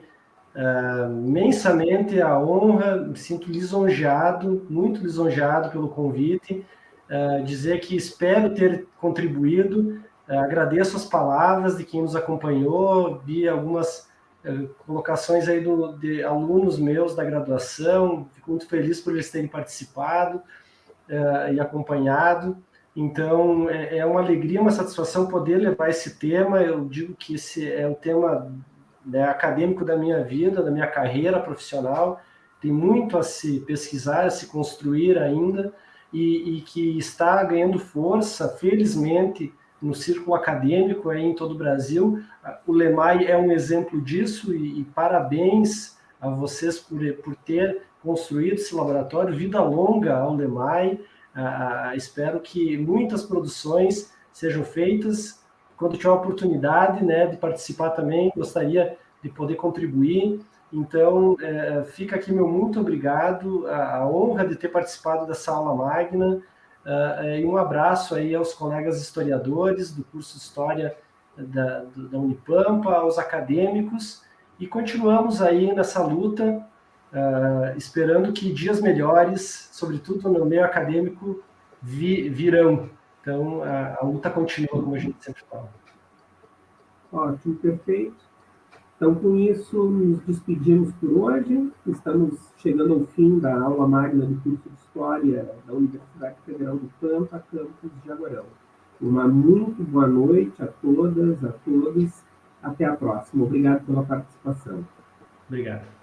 [SPEAKER 3] imensamente a honra, me sinto lisonjeado, muito lisonjeado pelo convite, dizer que espero ter contribuído, agradeço as palavras de quem nos acompanhou, vi algumas colocações aí de alunos meus da graduação, fico muito feliz por eles terem participado e acompanhado. Então, é uma alegria, uma satisfação poder levar esse tema. Eu digo que esse é o tema, né, acadêmico da minha vida, da minha carreira profissional. Tem muito a se pesquisar, a se construir ainda, e que está ganhando força, felizmente, no círculo acadêmico aí em todo o Brasil. O LEMAI é um exemplo disso, e parabéns a vocês por ter construído esse laboratório. Vida longa ao LEMAI. Espero que muitas produções sejam feitas. Quando tiver a oportunidade, né, de participar também, gostaria de poder contribuir. Então, fica aqui meu muito obrigado, a honra de ter participado dessa aula magna, e um abraço aí aos colegas historiadores do curso de História da Unipampa, aos acadêmicos, e continuamos aí nessa luta, esperando que dias melhores, sobretudo no meio acadêmico, virão. Então, a luta continua, como a gente sempre fala.
[SPEAKER 1] Ótimo, perfeito. Então, com isso, nos despedimos por hoje. Estamos chegando ao fim da aula magna do curso de História da Universidade Federal do Pampa, campus de Jaguarão. Uma muito boa noite a todas, a todos. Até a próxima. Obrigado pela participação.
[SPEAKER 3] Obrigado.